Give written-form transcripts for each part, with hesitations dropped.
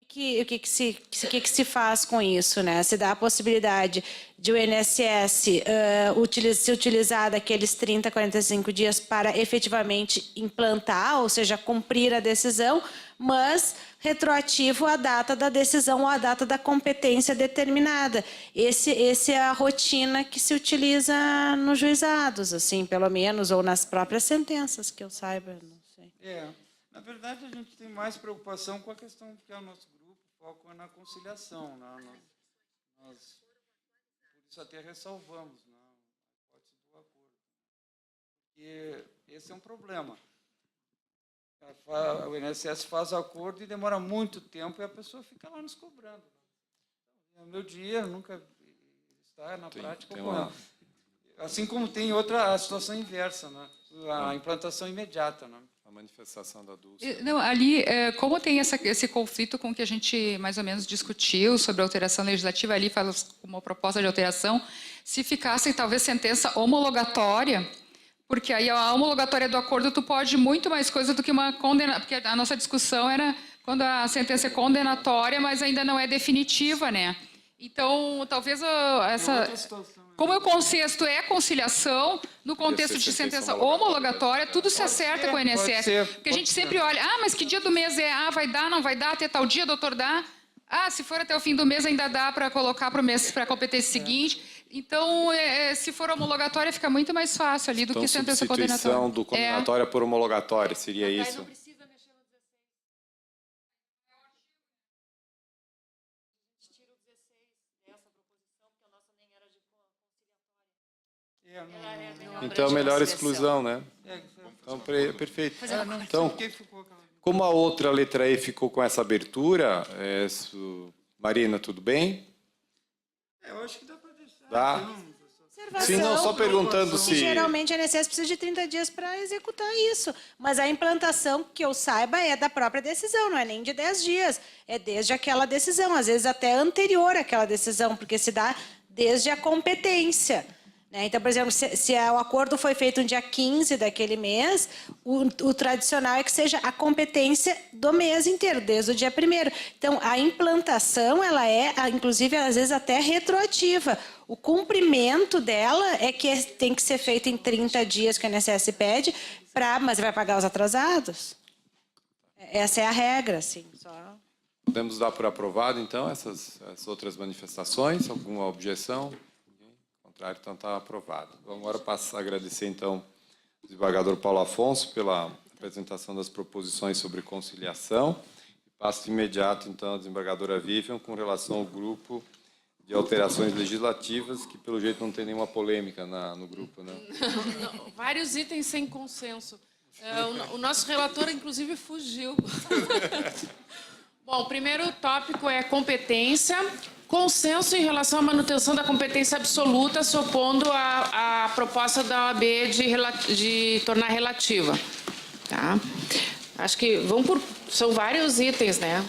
O que se faz com isso, né? Se dá a possibilidade de o INSS se utilizar daqueles 30, 45 dias para efetivamente implantar, ou seja, cumprir a decisão, mas retroativo à data da decisão ou à data da competência determinada. Esse é a rotina que se utiliza nos juizados, assim, pelo menos, ou nas próprias sentenças, que eu saiba, não sei. Na verdade, a gente tem mais preocupação com a questão que é o nosso grupo, foco na conciliação. Nós, por isso até ressalvamos a hipótese do acordo. Porque esse é um problema. O INSS faz o acordo e demora muito tempo e a pessoa fica lá nos cobrando. É o meu dia, nunca está na prática ocorrendo. Assim como tem a situação inversa, né? A implantação imediata, né? A manifestação da Dulce. Não, ali, como tem esse conflito com que a gente mais ou menos discutiu sobre a alteração legislativa, ali faz uma proposta de alteração, se ficasse talvez sentença homologatória, porque aí a homologatória do acordo tu pode muito mais coisa do que uma condena, porque a nossa discussão era quando a sentença é condenatória, mas ainda não é definitiva, né? Então, talvez como o conceito é conciliação, no contexto de sentença homologatória, tudo se acerta com o INSS. Porque a gente sempre olha, mas que dia do mês é? Vai dar, não vai dar, até tal dia, doutor, dá? Se for até o fim do mês, ainda dá para colocar para a competência seguinte. Então, se for homologatória, fica muito mais fácil ali do que sentença condenatória. Substituição do condenatória por homologatória, seria isso? Não precisa mexer no 16. A gente tira o 16 dessa proposição, porque a nossa nem era de conciliatória. Então, melhor exclusão, né? Então, perfeito. Então, como a outra letra E ficou com essa abertura, Marina, tudo bem? Eu acho que dá para deixar. Dá? Sim, não, só perguntando se... Geralmente a INSS precisa de 30 dias para executar isso, mas a implantação, que eu saiba, é da própria decisão, não é nem de 10 dias, é desde aquela decisão, às vezes até anterior àquela decisão, porque se dá desde a competência. Então, por exemplo, se o acordo foi feito no dia 15 daquele mês, o tradicional é que seja a competência do mês inteiro, desde o dia 1º. Então, a implantação, ela é, inclusive, às vezes até retroativa. O cumprimento dela é que tem que ser feito em 30 dias que o INSS pede, mas vai pagar os atrasados? Essa é a regra, assim. Podemos dar por aprovado, então, as outras manifestações? Alguma objeção? Então está aprovado. Vamos agora passar a agradecer, então, ao desembargador Paulo Afonso pela apresentação das proposições sobre conciliação. Passo de imediato, então, à desembargadora Vivian com relação ao grupo de alterações legislativas, que, pelo jeito, não tem nenhuma polêmica no grupo, né? Não, vários itens sem consenso. O nosso relator, inclusive, fugiu. Bom, o primeiro tópico é competência. Consenso em relação à manutenção da competência absoluta, se opondo à proposta da OAB de tornar relativa. Tá? Acho que são vários itens, né?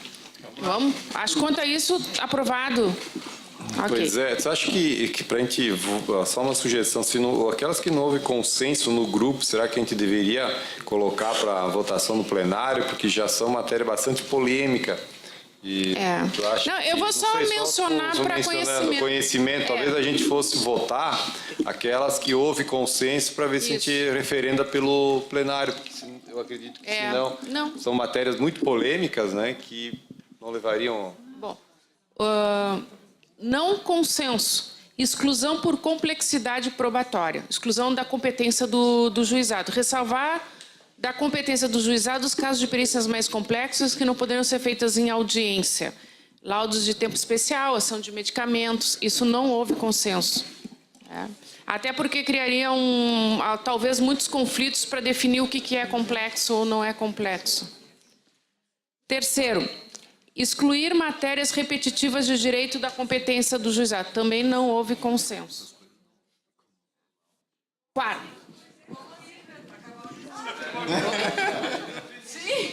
Acho que quanto a isso, aprovado. Pois você acha que para a gente, só uma sugestão, aquelas que não houve consenso no grupo, será que a gente deveria colocar para votação no plenário, porque já são matéria bastante polêmica? Eu vou só mencionar para conhecimento. Talvez a gente fosse votar aquelas que houve consenso para ver se a gente referenda pelo plenário, porque eu acredito que senão são matérias muito polêmicas, né, que não levariam... Bom, não consenso, exclusão por complexidade probatória, exclusão da competência do juizado, ressalvar da competência do juizado os casos de perícias mais complexos que não poderiam ser feitas em audiência. Laudos de tempo especial, ação de medicamentos, isso não houve consenso. Até porque criaria talvez muitos conflitos para definir o que é complexo ou não é complexo. Terceiro, excluir matérias repetitivas de direito da competência do juizado. Também não houve consenso. Quarto. Sim.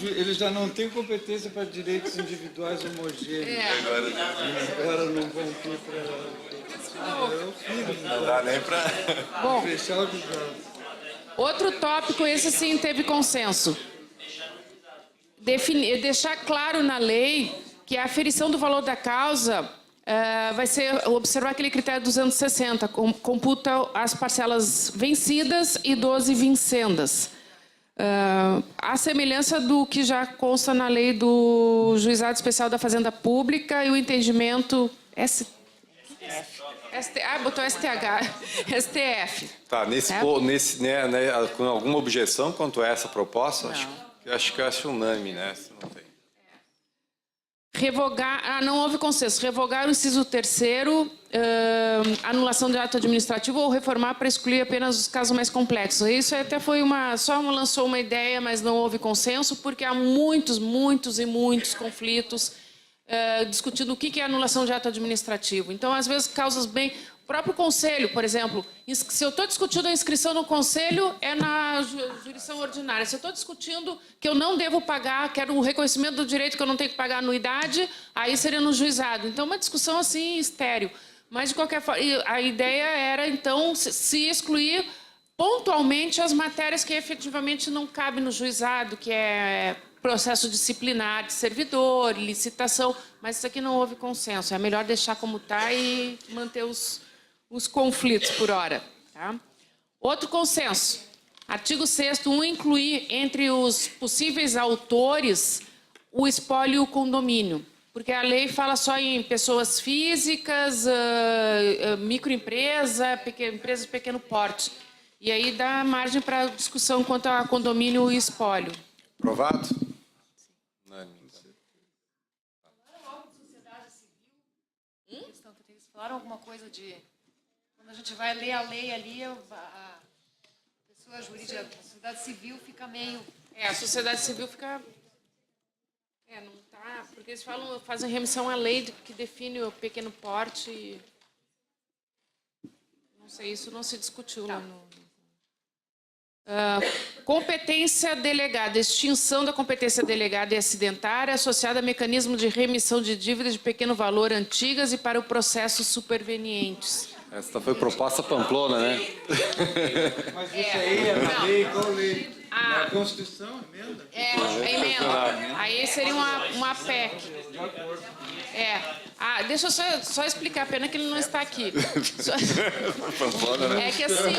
Eles já não têm competência para direitos individuais homogêneos. Agora não vão ter para... Não dá nem para... fechar o juizado. Outro tópico, esse sim teve consenso. deixar claro na lei que a aferição do valor da causa vai ser observar aquele critério 260, computa as parcelas vencidas e 12 vincendas. A semelhança do que já consta na lei do Juizado Especial da Fazenda Pública e o entendimento botou STF. Tá, com alguma objeção quanto a essa proposta? Acho que é unânime, né? Se não tem. Revogar, não houve consenso, revogar o inciso 3º, anulação de ato administrativo ou reformar para excluir apenas os casos mais complexos. Isso até foi lançou uma ideia, mas não houve consenso, porque há muitos conflitos discutindo o que é anulação de ato administrativo. Então, às vezes, causas bem... O próprio conselho, por exemplo, se eu estou discutindo a inscrição no conselho, é na jurisdição ordinária. Se eu estou discutindo que eu não devo pagar, quero o reconhecimento do direito que eu não tenho que pagar anuidade, aí seria no juizado. Então, uma discussão assim, estéril. Mas, de qualquer forma, a ideia era, então, se excluir pontualmente as matérias que efetivamente não cabem no juizado, que é processo disciplinar de servidor, licitação, mas isso aqui não houve consenso. É melhor deixar como está e manter os conflitos por hora. Tá? Outro consenso. Artigo 6º, incluir entre os possíveis autores o espólio e o condomínio. Porque a lei fala só em pessoas físicas, microempresa, empresas de pequeno porte. E aí dá margem para discussão quanto a condomínio e espólio. Aprovado? Vocês falaram alguma coisa de... Quando a gente vai ler a lei ali, a pessoa jurídica, a sociedade civil fica meio... A sociedade civil fica... não tá... Porque eles fazem remissão à lei que define o pequeno porte. Não sei, isso não se discutiu lá no... competência delegada, extinção da competência delegada e acidentária associada a mecanismo de remissão de dívidas de pequeno valor antigas e para o processo supervenientes. Essa foi proposta Pamplona, né? Mas isso aí é na lei, qual lei? Na Constituição, emenda? Emenda. Aí seria uma PEC. Deixa eu só explicar, pena que ele não está aqui. É que assim,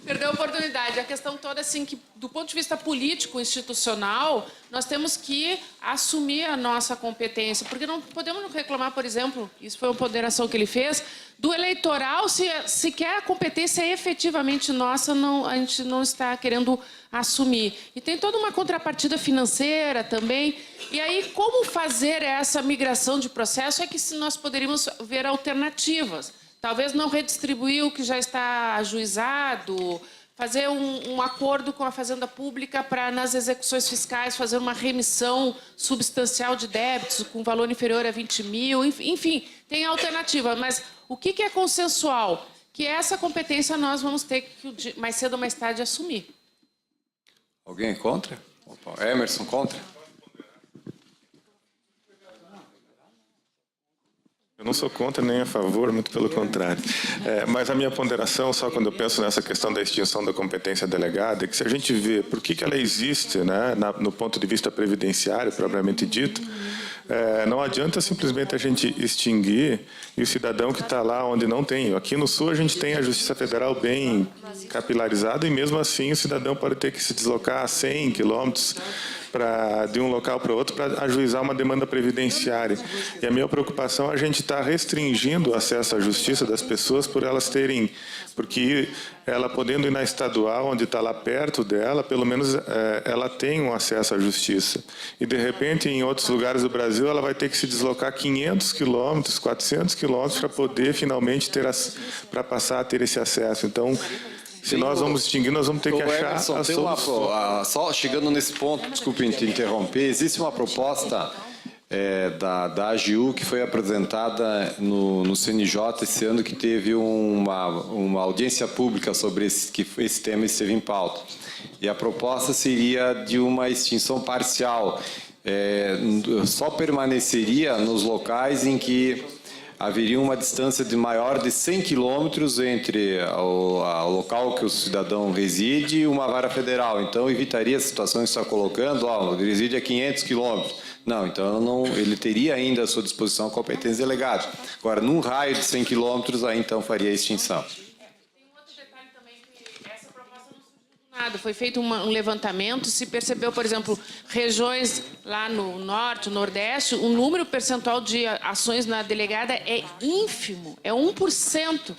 Perdeu a oportunidade. A questão toda, assim, que do ponto de vista político, institucional, nós temos que assumir a nossa competência, porque não podemos reclamar, por exemplo, isso foi uma ponderação que ele fez, do eleitoral, se quer a competência efetivamente nossa, a gente não está querendo assumir. E tem toda uma contrapartida financeira também. E aí, como fazer essa migração de processo é que nós poderíamos ver alternativas. Talvez não redistribuir o que já está ajuizado, fazer um acordo com a Fazenda Pública para, nas execuções fiscais, fazer uma remissão substancial de débitos com valor inferior a 20 mil. Enfim, tem alternativa. Mas o que é consensual? Que essa competência nós vamos ter que, mais cedo ou mais tarde, assumir. Alguém contra? Opa, Emerson, contra? Eu não sou contra nem a favor, muito pelo contrário. Mas a minha ponderação, só quando eu penso nessa questão da extinção da competência delegada, é que se a gente vê por que ela existe, né, no ponto de vista previdenciário, propriamente dito, não adianta simplesmente a gente extinguir e o cidadão que está lá onde não tem. Aqui no Sul a gente tem a Justiça Federal bem capilarizada e mesmo assim o cidadão pode ter que se deslocar a 100 quilômetros de um local para outro para ajuizar uma demanda previdenciária. E a minha preocupação é a gente estar restringindo o acesso à justiça das pessoas por elas terem... Porque ela podendo ir na estadual, onde está lá perto dela, pelo menos ela tem um acesso à justiça. E, de repente, em outros lugares do Brasil, ela vai ter que se deslocar 500 quilômetros, 400 quilômetros para poder, finalmente, para passar a ter esse acesso. Então... Se nós vamos extinguir, nós vamos ter que achar Emerson, a solução. Só chegando nesse ponto, desculpe te interromper, existe uma proposta da AGU que foi apresentada no CNJ esse ano, que teve uma audiência pública sobre que esse tema esteve em pauta. E a proposta seria de uma extinção parcial. Só permaneceria nos locais em que haveria uma distância de maior de 100 quilômetros entre o local que o cidadão reside e uma vara federal. Então, evitaria a situação que você está colocando, ele reside a 500 quilômetros. Não, então ele teria ainda à sua disposição a competência delegada. Agora, num raio de 100 quilômetros, aí então faria a extinção. Tem um outro detalhe também, que essa proposta não surgiu do nada. Foi feito um levantamento, se percebeu, por exemplo, regiões lá no norte, nordeste, o número percentual de ações na delegada é ínfimo, é 1%.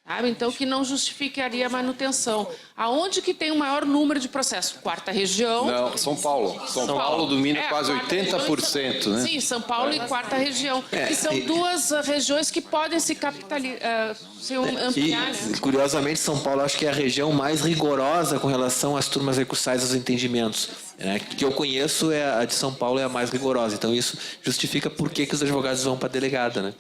Sabe? Então, que não justificaria a manutenção. Aonde que tem o maior número de processos? Quarta região. Não, São Paulo. São Paulo domina quase 80%, né? Sim, São Paulo e quarta região. Que são duas regiões que podem se capitalizar, se ampliar, né? Curiosamente, São Paulo acho que é a região mais rigorosa com relação às turmas recursais aos entendimentos. Que eu conheço, a de São Paulo é a mais rigorosa. Então, isso justifica por que os advogados vão para a delegada, né?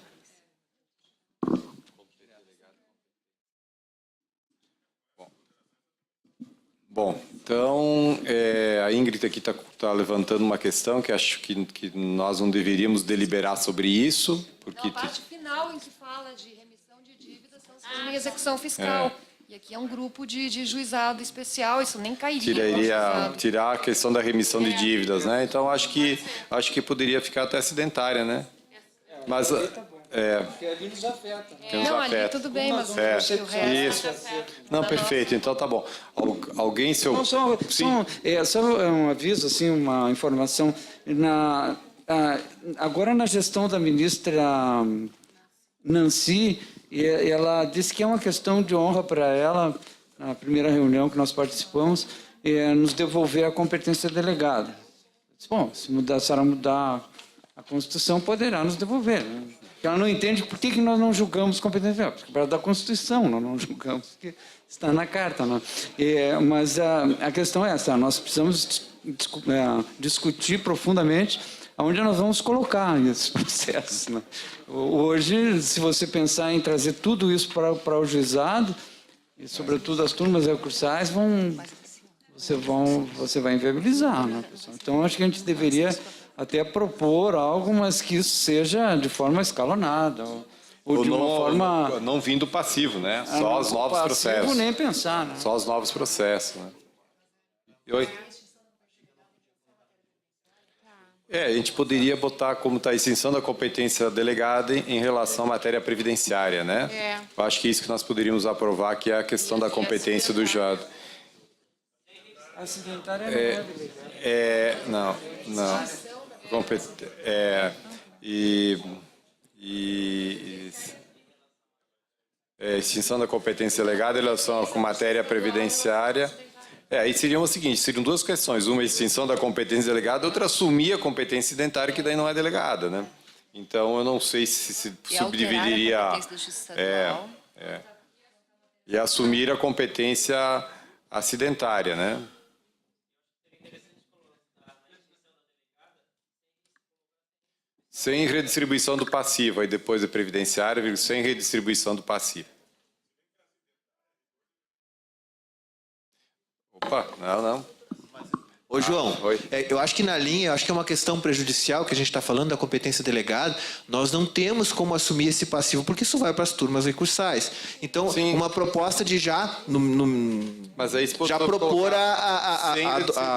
Bom, então, a Ingrid aqui está levantando uma questão que acho que nós não deveríamos deliberar sobre isso, porque... A parte final em que fala de remissão de dívidas são as em execução fiscal. E aqui é um grupo de juizado especial, isso nem cairia. Tirar a questão da remissão de dívidas, né? Então, acho que poderia ficar até acidentária, né? Mas... Porque ali nos afeta. Né? Não, ali tudo bem, mas o resto... Isso. Não, perfeito. Então, tá bom. Alguém, seu... Não, só um aviso, assim, uma informação. Agora, na gestão da ministra Nancy, ela disse que é uma questão de honra para ela, na primeira reunião que nós participamos, nos devolver a competência delegada. Bom, se a senhora mudar a Constituição, poderá nos devolver, né? Ela não entende por que nós não julgamos competência. Porque para da Constituição nós não julgamos, porque está na carta. Né? Mas a questão é essa, nós precisamos discutir profundamente aonde nós vamos colocar esses processos. Né? Hoje, se você pensar em trazer tudo isso para o juizado, e sobretudo as turmas recursais, você vai inviabilizar. Né, pessoal? Então, acho que a gente deveria... até propor algo, mas que isso seja de forma escalonada. Ou de uma forma... Não vindo passivo, né? Só os novos processos. Passivo nem pensar, né? Só os novos processos, né? Oi? A gente poderia botar como está a extinção da competência delegada em relação à matéria previdenciária, né? Eu acho que é isso que nós poderíamos aprovar, que é a questão da competência do juizado. Acidentária não é delegada. Não. Extinção da competência delegada em relação com matéria previdenciária. Aí seriam o seguinte, seriam duas questões, uma extinção da competência delegada, outra assumir a competência incidentária, que daí não é delegada, né? Então, eu não sei se subdividiria... E assumir a competência acidentária, né? Sem redistribuição do passivo, aí depois da previdenciária, sem redistribuição do passivo. Opa, não. Ô, João, Oi. Eu acho que na linha, acho que é uma questão prejudicial que a gente está falando da competência delegada, nós não temos como assumir esse passivo, porque isso vai para as turmas recursais. Então, Sim. uma proposta de já propor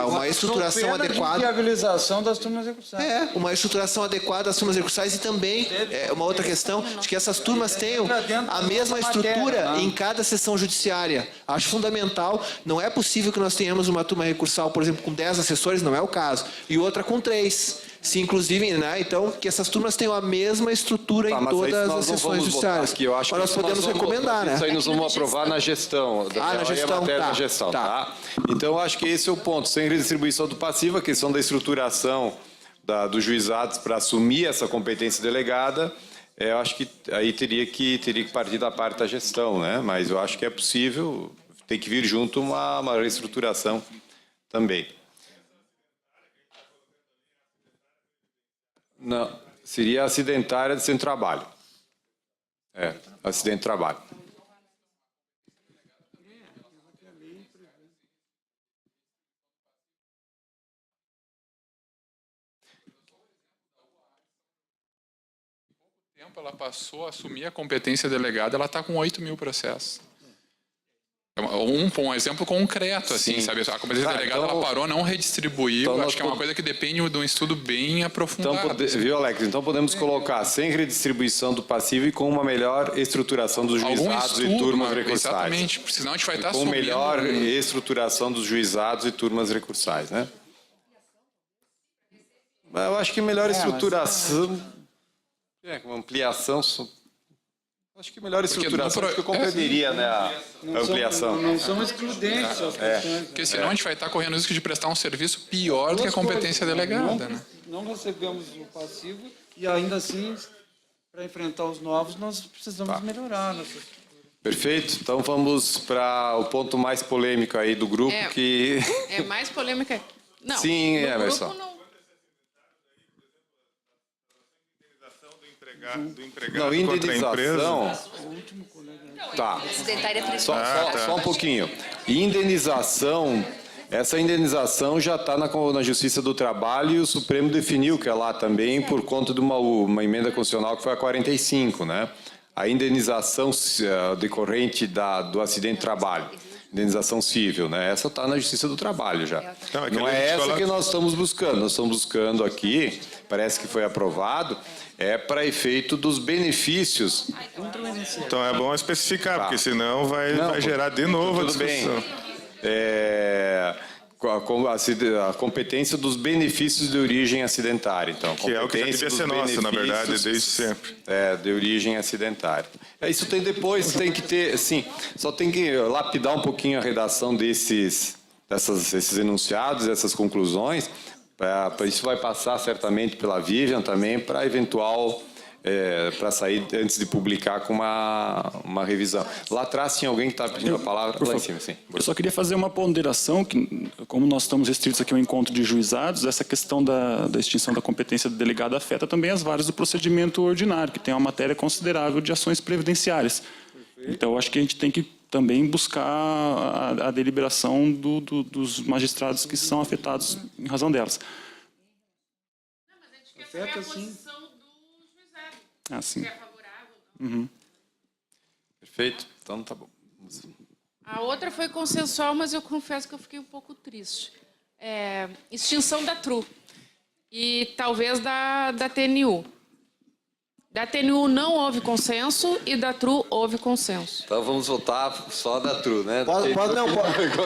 uma estruturação adequada. Viabilização das turmas recursais. Uma estruturação adequada das turmas recursais e também, uma outra questão, de que essas turmas tenham a mesma estrutura em cada sessão judiciária. Acho fundamental, não é possível que nós tenhamos uma turma recursal, por exemplo, com 10 assessores, não é o caso, e outra com 3. Se inclusive, né, então, que essas turmas tenham a mesma estrutura em todas as sessões judiciárias. Aqui, eu acho mas nós podemos recomendar, né? Isso aí nós vamos aprovar na gestão. Na gestão, na gestão, tá? Então, eu acho que esse é o ponto. Sem redistribuição do passivo, a questão da estruturação dos juizados para assumir essa competência delegada, eu acho que aí teria que partir da parte da gestão, né? Mas eu acho que é possível, tem que vir junto uma reestruturação também. Não, seria acidentária sem trabalho. Acidente de trabalho. tempo ela passou a assumir a competência delegada, ela está com 8 mil processos. Um exemplo concreto, assim, Sim. sabe? A competência delegada então, ela parou, não redistribuiu. então Acho que é uma coisa que depende de um estudo bem aprofundado. Então, viu, Alex? Então podemos colocar sem redistribuição do passivo e com uma melhor estruturação dos juizados e turmas recursais. Exatamente, porque senão a gente vai estar Com assumindo... melhor estruturação dos juizados e turmas recursais, né? Eu acho que melhor estruturação... com ampliação... Acho que melhor estruturação que compreenderia, né, a ampliação. Não são excludentes as questões. Porque senão a gente vai estar correndo o risco de prestar um serviço pior do que a competência delegada, né? Não recebemos o passivo e ainda assim, para enfrentar os novos, nós precisamos melhorar nossa estrutura. Perfeito. Então vamos para o ponto mais polêmico aí do grupo, que... É mais polêmica. Não, Sim, no grupo Emerson. não. Do empregado Não, contra a empresa. indenização... Tá. Só um pouquinho. Indenização, essa indenização já está na Justiça do Trabalho e o Supremo definiu que é lá também por conta de uma emenda constitucional que foi a 45, né? A indenização decorrente do acidente de trabalho. Indenização civil, né? Essa está na Justiça do Trabalho já. Não é essa que nós estamos buscando. Nós estamos buscando aqui, parece que foi aprovado, para efeito dos benefícios. Então é bom especificar, porque senão vai gerar de novo a Tudo bem. discussão. A competência dos benefícios de origem acidentária. Então, Que é o que já devia ser nosso, na verdade, benefícios, desde sempre. de origem acidentária. Isso tem depois, tem que ter, assim, só tem que lapidar um pouquinho a redação desses enunciados, essas conclusões. Isso vai passar certamente pela Vivian também, para eventual, para sair antes de publicar com uma revisão. Lá atrás tinha alguém que estava pedindo a palavra, lá em cima, sim. Eu só queria fazer uma ponderação, que como nós estamos restritos aqui ao encontro de juizados, essa questão da extinção da competência do delegado afeta também as varas do procedimento ordinário, que tem uma matéria considerável de ações previdenciárias. Então, eu acho que a gente tem que também buscar a deliberação dos magistrados que são afetados em razão delas. Não, mas a gente quer saber a posição do juizado. Ah, sim. Se é favorável. Perfeito? Então, tá bom. A outra foi consensual, mas eu confesso que eu fiquei um pouco triste. Extinção da TRU e talvez da TNU. Da TNU não houve consenso e da TRU houve consenso. Então vamos votar só da TRU, né?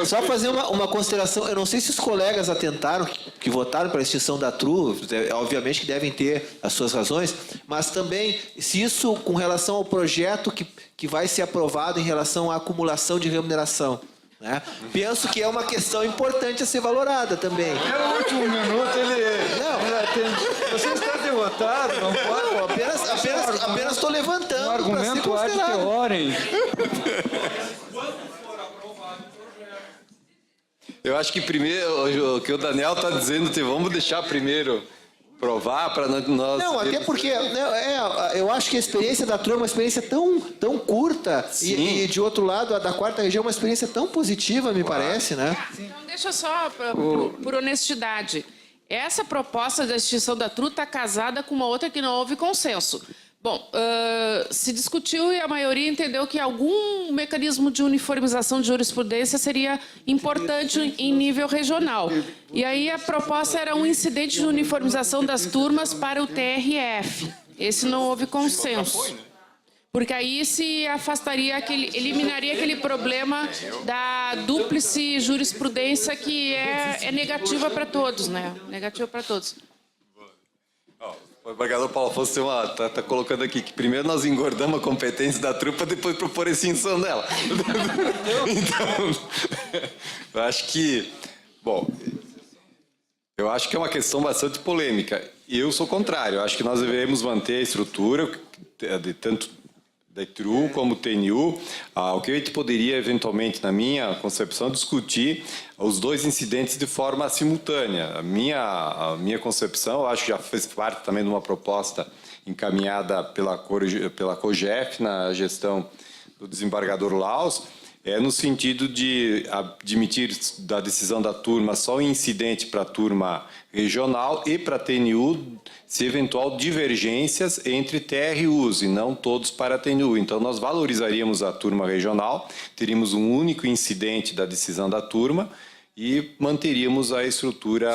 Só fazer uma consideração. Eu não sei se os colegas atentaram, que votaram para a extinção da TRU, obviamente que devem ter as suas razões, mas também se isso com relação ao projeto que vai ser aprovado em relação à acumulação de remuneração. Né? Penso que é uma questão importante a ser valorada também. No último minuto você está derrotado, não pode. Apenas estou levantando. Um argumento ad teorem. Eu acho que primeiro, o que o Daniel está dizendo, vamos deixar primeiro provar para nós... Não, até porque eu acho que a experiência da TRU é uma experiência tão curta e, de outro lado, a da quarta região é uma experiência tão positiva, me parece, né? Então, deixa só, por honestidade. Essa proposta da extinção da TRU está casada com uma outra que não houve consenso. Bom, se discutiu e a maioria entendeu que algum mecanismo de uniformização de jurisprudência seria importante em nível regional. E aí a proposta era um incidente de uniformização das turmas para o TRF. Esse não houve consenso. Porque aí se afastaria eliminaria aquele problema da dúplice jurisprudência que é negativa para todos, né? Negativa para todos. O embargador Paulo Afonso tá colocando aqui que primeiro nós engordamos a competência da trupa, depois propor a extinção dela. Então, eu acho que... Bom, eu acho que é uma questão bastante polêmica. Eu sou contrário. Eu acho que nós devemos manter a estrutura de tanto da TRU como TNU. O que a gente poderia, eventualmente, na minha concepção, discutir os dois incidentes de forma simultânea. A minha concepção, eu acho que já fez parte também de uma proposta encaminhada pela COGEF na gestão do desembargador Laus, é no sentido de admitir da decisão da turma só o incidente para a turma regional e para a TNU, se eventual divergências entre TRUs e não todos para a TNU. Então, nós valorizaríamos a turma regional, teríamos um único incidente da decisão da turma e manteríamos a estrutura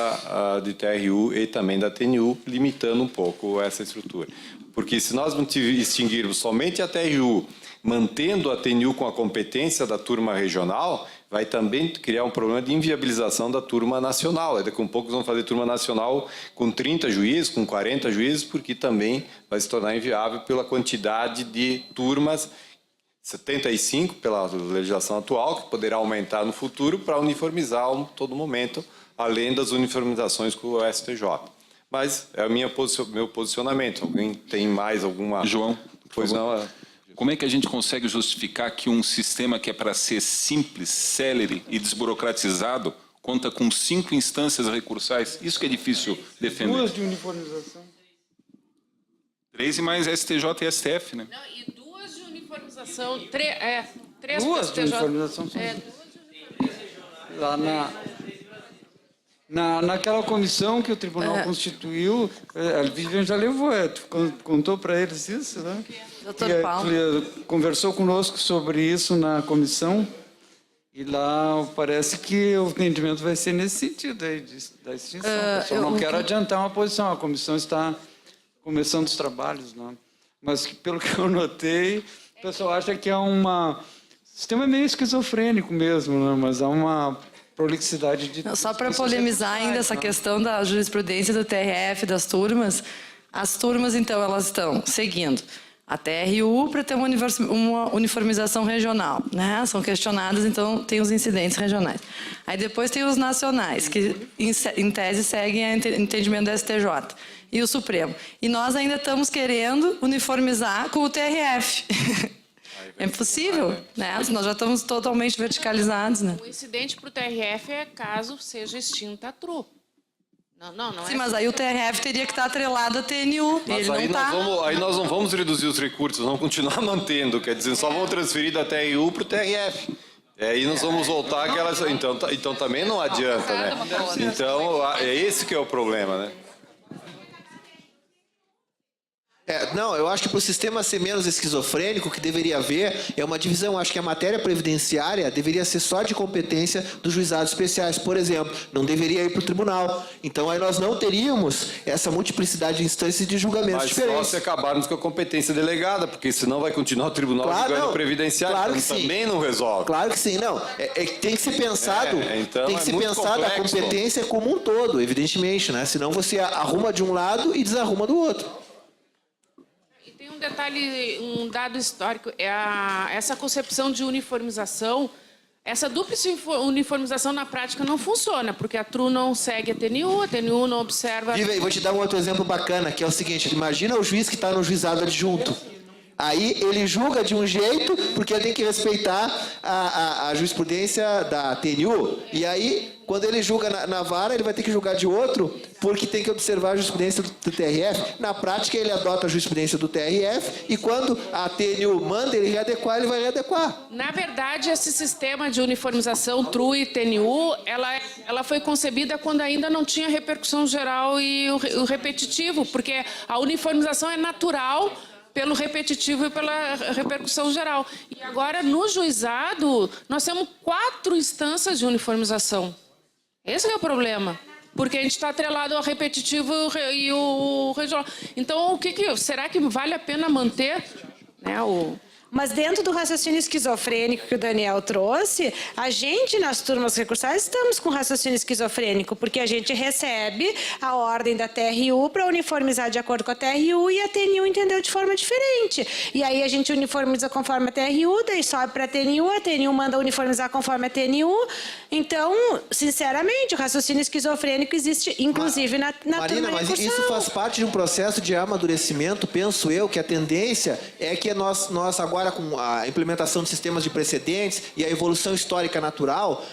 de TRU e também da TNU, limitando um pouco essa estrutura. Porque se nós não extinguirmos somente a TRU, mantendo a TNU com a competência da turma regional, vai também criar um problema de inviabilização da turma nacional. Daqui a um pouco vão fazer turma nacional com 30 juízes, com 40 juízes, porque também vai se tornar inviável pela quantidade de turmas, 75 pela legislação atual, que poderá aumentar no futuro para uniformizar a todo momento, além das uniformizações com o STJ. Mas é o meu posicionamento. Alguém tem mais alguma... João, pois não... Como é que a gente consegue justificar que um sistema que é para ser simples, célere e desburocratizado conta com 5 instâncias recursais? Isso que é difícil defender. 2 de uniformização. 3 e mais STJ e STF, né? Não, e 2 de uniformização, 3 2 de uniformização. Lá naquela comissão que o Tribunal constituiu, a Vivian já levou, contou para eles isso, né? Doutor Paulo. Conversou conosco sobre isso na comissão e lá parece que o entendimento vai ser nesse sentido aí, da extinção. Só não quero adiantar uma posição, a comissão está começando os trabalhos, né? Mas pelo que eu notei, o pessoal acha que o sistema é meio esquizofrênico mesmo, né? Mas há uma prolixidade de... Só para polemizar ainda essa questão da jurisprudência do TRF, das turmas, as turmas, então, elas estão seguindo a TRU para ter uma uniformização regional, né? São questionadas, então, tem os incidentes regionais. Aí depois tem os nacionais, que, em tese, seguem o entendimento do STJ e o Supremo. E nós ainda estamos querendo uniformizar com o TRF. É impossível, né? Nós já estamos totalmente verticalizados, né? O incidente para o TRF é caso seja extinta a TRU. Não Sim, é. mas aí o TRF teria que estar atrelado à TNU. Mas ele aí, não tá. aí nós não vamos reduzir os recursos, vamos continuar mantendo, quer dizer, só vamos transferir da TRU para o TRF. Aí nós vamos voltar àquelas... Então também não adianta, né? Então, é esse que é o problema, né? Não, eu acho que para o sistema ser menos esquizofrênico, o que deveria haver é uma divisão. Acho que a matéria previdenciária deveria ser só de competência dos juizados especiais. Por exemplo, não deveria ir para o tribunal. Então, aí nós não teríamos essa multiplicidade de instâncias de julgamentos diferentes. Mas só se acabarmos com a competência delegada, porque senão vai continuar o tribunal julgando previdenciário, claro que também não resolve. Claro que sim, não. Tem que ser pensado, então tem que ser pensado a competência como um todo, evidentemente, né? Senão você arruma de um lado e desarruma do outro. Um detalhe, um dado histórico, essa concepção de uniformização, essa dupla uniformização na prática não funciona, porque a TRU não segue a TNU não observa... Viva aí, vou te dar um outro exemplo bacana, que é o seguinte, imagina o juiz que está no juizado adjunto. Aí ele julga de um jeito, porque ele tem que respeitar a jurisprudência da TNU, e aí, quando ele julga na vara, ele vai ter que julgar de outro, porque tem que observar a jurisprudência do TRF. Na prática, ele adota a jurisprudência do TRF, e quando a TNU manda ele readequar, ele vai readequar. Na verdade, esse sistema de uniformização TRU e TNU, ela foi concebida quando ainda não tinha repercussão geral e o repetitivo, porque a uniformização é natural pelo repetitivo e pela repercussão geral. E agora, no juizado, nós temos 4 instâncias de uniformização. Esse é o problema, porque a gente está atrelado ao repetitivo e o regional. Então, será que vale a pena manter, né, Mas dentro do raciocínio esquizofrênico que o Daniel trouxe, a gente, nas turmas recursais, estamos com raciocínio esquizofrênico, porque a gente recebe a ordem da TRU para uniformizar de acordo com a TRU e a TNU entendeu de forma diferente. E aí a gente uniformiza conforme a TRU, daí sobe para a TNU manda uniformizar conforme a TNU. Então, sinceramente, o raciocínio esquizofrênico existe, inclusive, na Marina, turma mas recursal. isso faz parte de um processo de amadurecimento, penso eu, que a tendência é que nós agora com a implementação de sistemas de precedentes e a evolução histórica natural,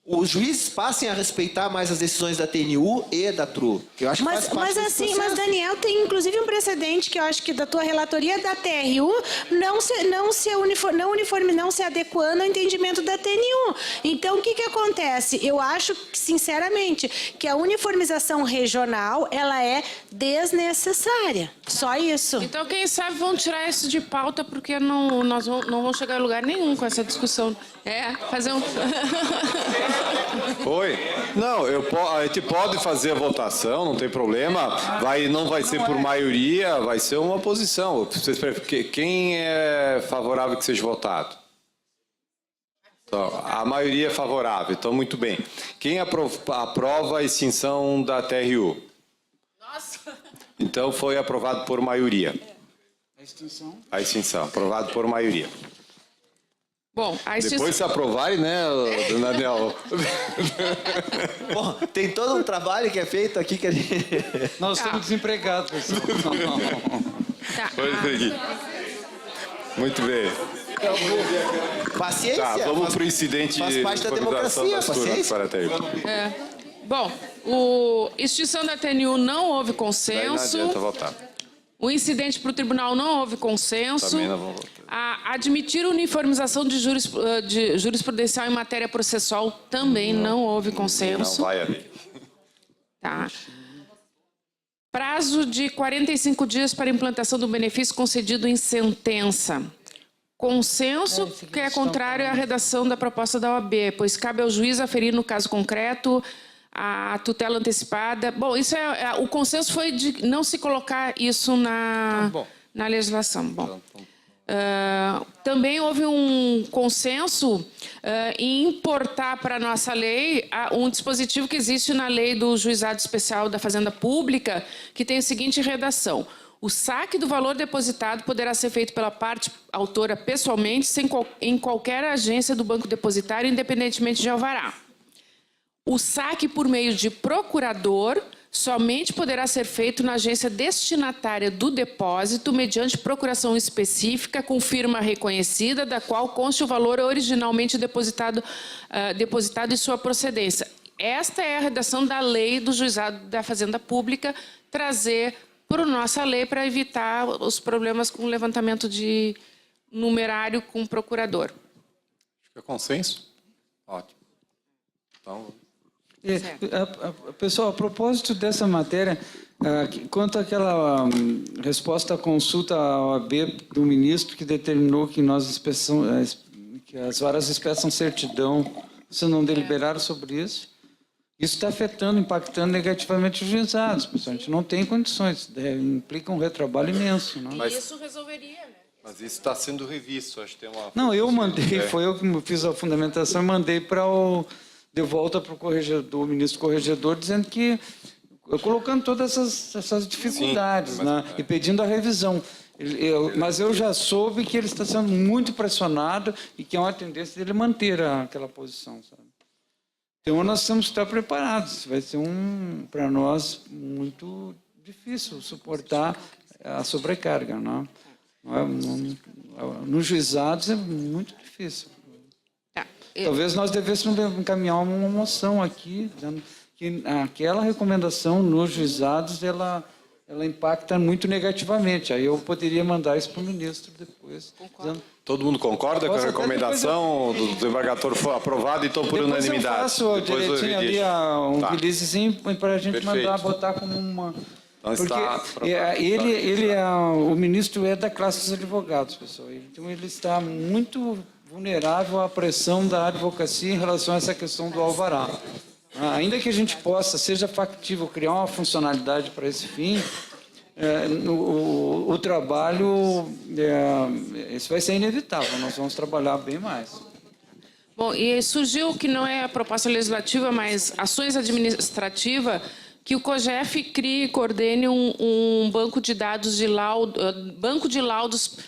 os juízes passem a respeitar mais as decisões da TNU e da TRU. Eu acho que faz parte Mas desse assim, processo. mas Daniel, tem inclusive um precedente que eu acho que da tua relatoria da TRU não se adequando ao entendimento da TNU. Então, o que acontece? Eu acho, sinceramente, que a uniformização regional, ela é desnecessária. Só isso. Então, quem sabe vão tirar isso de pauta, porque nós não vamos chegar a lugar nenhum com essa discussão. Fazer um... Oi? Não, a gente pode fazer a votação, não tem problema. Não vai ser por maioria, vai ser uma posição. Quem é favorável que seja votado? Então, a maioria é favorável, então muito bem. Quem aprova a extinção da TRU? Nossa! Então foi aprovado por maioria. A extinção, aprovado por maioria. Bom, a extinção... Depois se aprovarem, né, Daniel? Bom, tem todo um trabalho que é feito aqui que a gente... Nós estamos desempregados, pessoal. Tá. Muito bem. Paciência. Tá, vamos para o incidente faz parte da de democracia, das turmas paciência. para a TRU. Bom, extinção da TNU não houve Daí não consenso. adianta votar. O incidente para o tribunal não houve consenso. Também não vamos votar. Admitir uniformização de jurisprudencial em matéria processual também não houve consenso. Não vai haver. Tá. Prazo de 45 dias para implantação do benefício concedido em sentença. Consenso, que é contrário à redação da proposta da OAB, pois cabe ao juiz aferir no caso concreto a tutela antecipada. Bom, isso o consenso foi de não se colocar isso na legislação. Bom. Também houve um consenso em importar para a nossa lei um dispositivo que existe na lei do Juizado Especial da Fazenda Pública, que tem a seguinte redação: o saque do valor depositado poderá ser feito pela parte autora pessoalmente, em qualquer agência do banco depositário, independentemente de alvará. O saque por meio de procurador somente poderá ser feito na agência destinatária do depósito, mediante procuração específica, com firma reconhecida, da qual conste o valor originalmente depositado e sua procedência. Esta é a redação da lei do Juizado da Fazenda Pública, trazer para a nossa lei para evitar os problemas com o levantamento de numerário com o procurador. Fica consenso? Ótimo. Então... Pessoal, a propósito dessa matéria, quanto àquela resposta à consulta à OAB do ministro que determinou que que as varas expressam certidão, vocês não deliberaram sobre isso? Isso está afetando, impactando negativamente os juizados, pessoal. A gente não tem condições, implica um retrabalho imenso. Não? Isso resolveria, né? Mas isso está sendo revisto, acho que tem uma... Não, eu mandei, foi eu que fiz a fundamentação e mandei de volta para o ministro corregedor, dizendo que, colocando todas essas dificuldades, sim, né, e pedindo a revisão. Mas eu já soube que ele está sendo muito pressionado e que há uma tendência dele manter aquela posição, sabe? Então, nós temos que estar preparados. Vai ser, para nós, muito difícil suportar a sobrecarga. Não? Nos juizados é muito difícil. Talvez nós devêssemos encaminhar uma moção aqui, dizendo que aquela recomendação nos juizados, ela impacta muito negativamente. Aí eu poderia mandar isso para o ministro depois. Dizendo, todo mundo concorda com a recomendação do desembargador foi aprovada, então por unanimidade? Eu faço direitinho ali um releasezinho para a gente mandar botar como uma... Porque o ministro é da classe dos advogados, pessoal. Então ele está muito vulnerável à pressão da advocacia em relação a essa questão do alvará. Ainda que a gente seja factível criar uma funcionalidade para esse fim, o trabalho, isso vai ser inevitável, nós vamos trabalhar bem mais. Bom, e surgiu, que não é a proposta legislativa, mas ações administrativas, que o COGEF crie e coordene um banco de dados banco de laudos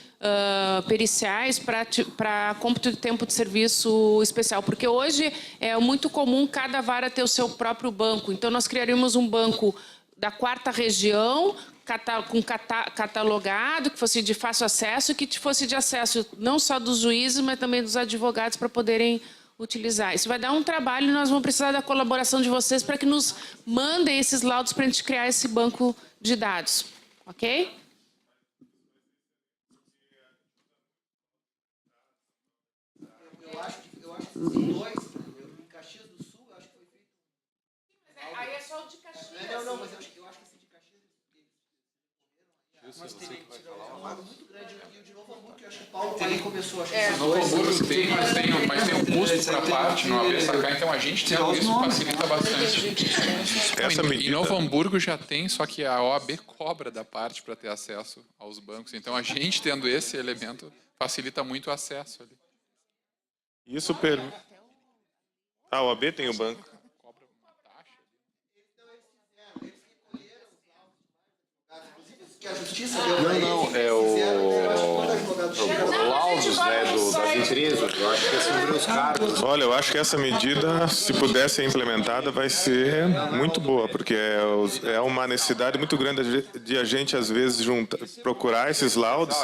periciais para cômputo de tempo de serviço especial, porque hoje é muito comum cada vara ter o seu próprio banco. Então, nós criaríamos um banco da 4ª região, catalogado, que fosse de fácil acesso e que fosse de acesso não só dos juízes, mas também dos advogados, para poderem utilizar. Isso vai dar um trabalho e nós vamos precisar da colaboração de vocês para que nos mandem esses laudos para a gente criar esse banco de dados. Ok? Eu acho que tem dois. Em Caxias do Sul, eu acho que foi feito. Aí é só o de Caxias. Não, mas eu acho que esse de Caxias. Mas tem um lago muito grande aqui de Novo Hamburgo, que eu acho que o Paulo aí começou. Acho que Novo Hamburgo tem, mas tem um custo para a parte, não haver sacar, então a gente tendo isso facilita bastante. Em Novo Hamburgo já tem, só que a OAB cobra da parte para ter acesso aos bancos. Então a gente tendo esse elemento facilita muito o acesso ali. Isso a OAB tem o banco. que a justiça deu para Não, é o laudos, né, das empresas. Eu acho que é sobre os cargos. Olha, eu acho que essa medida, se puder ser implementada, vai ser muito boa, porque é uma necessidade muito grande de a gente, às vezes, procurar esses laudos,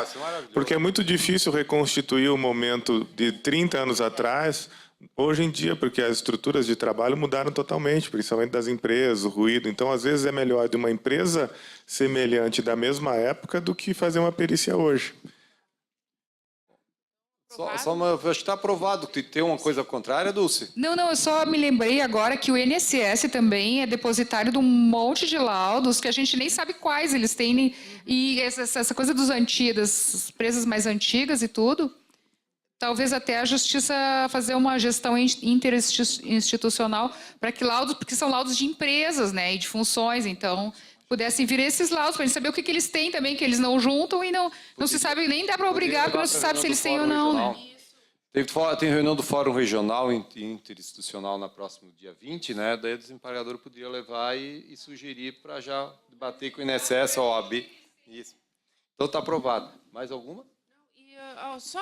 porque é muito difícil reconstituir o momento de 30 anos atrás, hoje em dia, porque as estruturas de trabalho mudaram totalmente, principalmente das empresas, o ruído. Então, às vezes, é melhor de uma empresa semelhante da mesma época do que fazer uma perícia hoje. Acho que está aprovado. Tem uma coisa contrária, Dulce? Não, eu só me lembrei agora que o INSS também é depositário de um monte de laudos que a gente nem sabe quais eles têm. E essa coisa dos das empresas mais antigas e tudo, talvez até a Justiça fazer uma gestão interinstitucional para que laudos, porque são laudos de empresas, né, e de funções, então pudessem vir esses laudos para a gente saber o que eles têm também, que eles não juntam e não se sabe, nem dá para obrigar, porque não se sabe se eles têm ou não, né? Tem reunião do Fórum Regional Interinstitucional na próximo dia 20, né? Daí o desembargador poderia levar e sugerir para já debater com o INSS, a OAB. Isso. Então está aprovado. Mais alguma? Só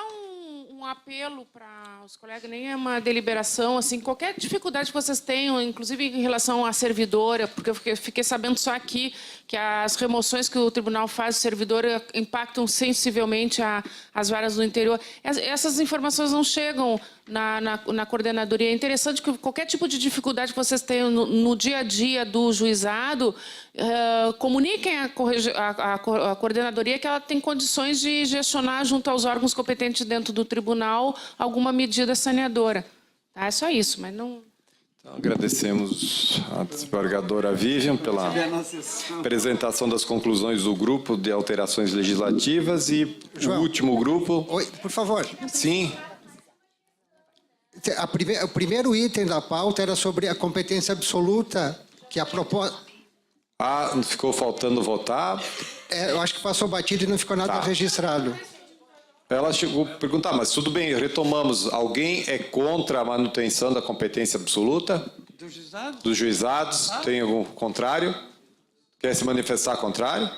um apelo para os colegas, nem é uma deliberação, assim, qualquer dificuldade que vocês tenham, inclusive em relação à servidora, porque eu fiquei sabendo só aqui que as remoções que o tribunal faz de servidora impactam sensivelmente as varas do interior. Essas informações não chegam na coordenadoria. É interessante que qualquer tipo de dificuldade que vocês tenham no dia a dia do juizado, comuniquem à coordenadoria que ela tem condições de gestionar junto aos órgãos competentes dentro do tribunal alguma medida saneadora. Tá? É só isso, mas não... Então, agradecemos a desembargadora Vivian pela apresentação das conclusões do grupo de alterações legislativas e o último grupo... Oi, por favor. Sim. O primeiro item da pauta era sobre a competência absoluta, que a proposta... Ficou faltando votar? Eu acho que passou batido e não ficou nada registrado. Ela chegou a perguntar, mas tudo bem, retomamos. Alguém é contra a manutenção da competência absoluta? Dos juizados? Tem algum contrário? Quer se manifestar contrário?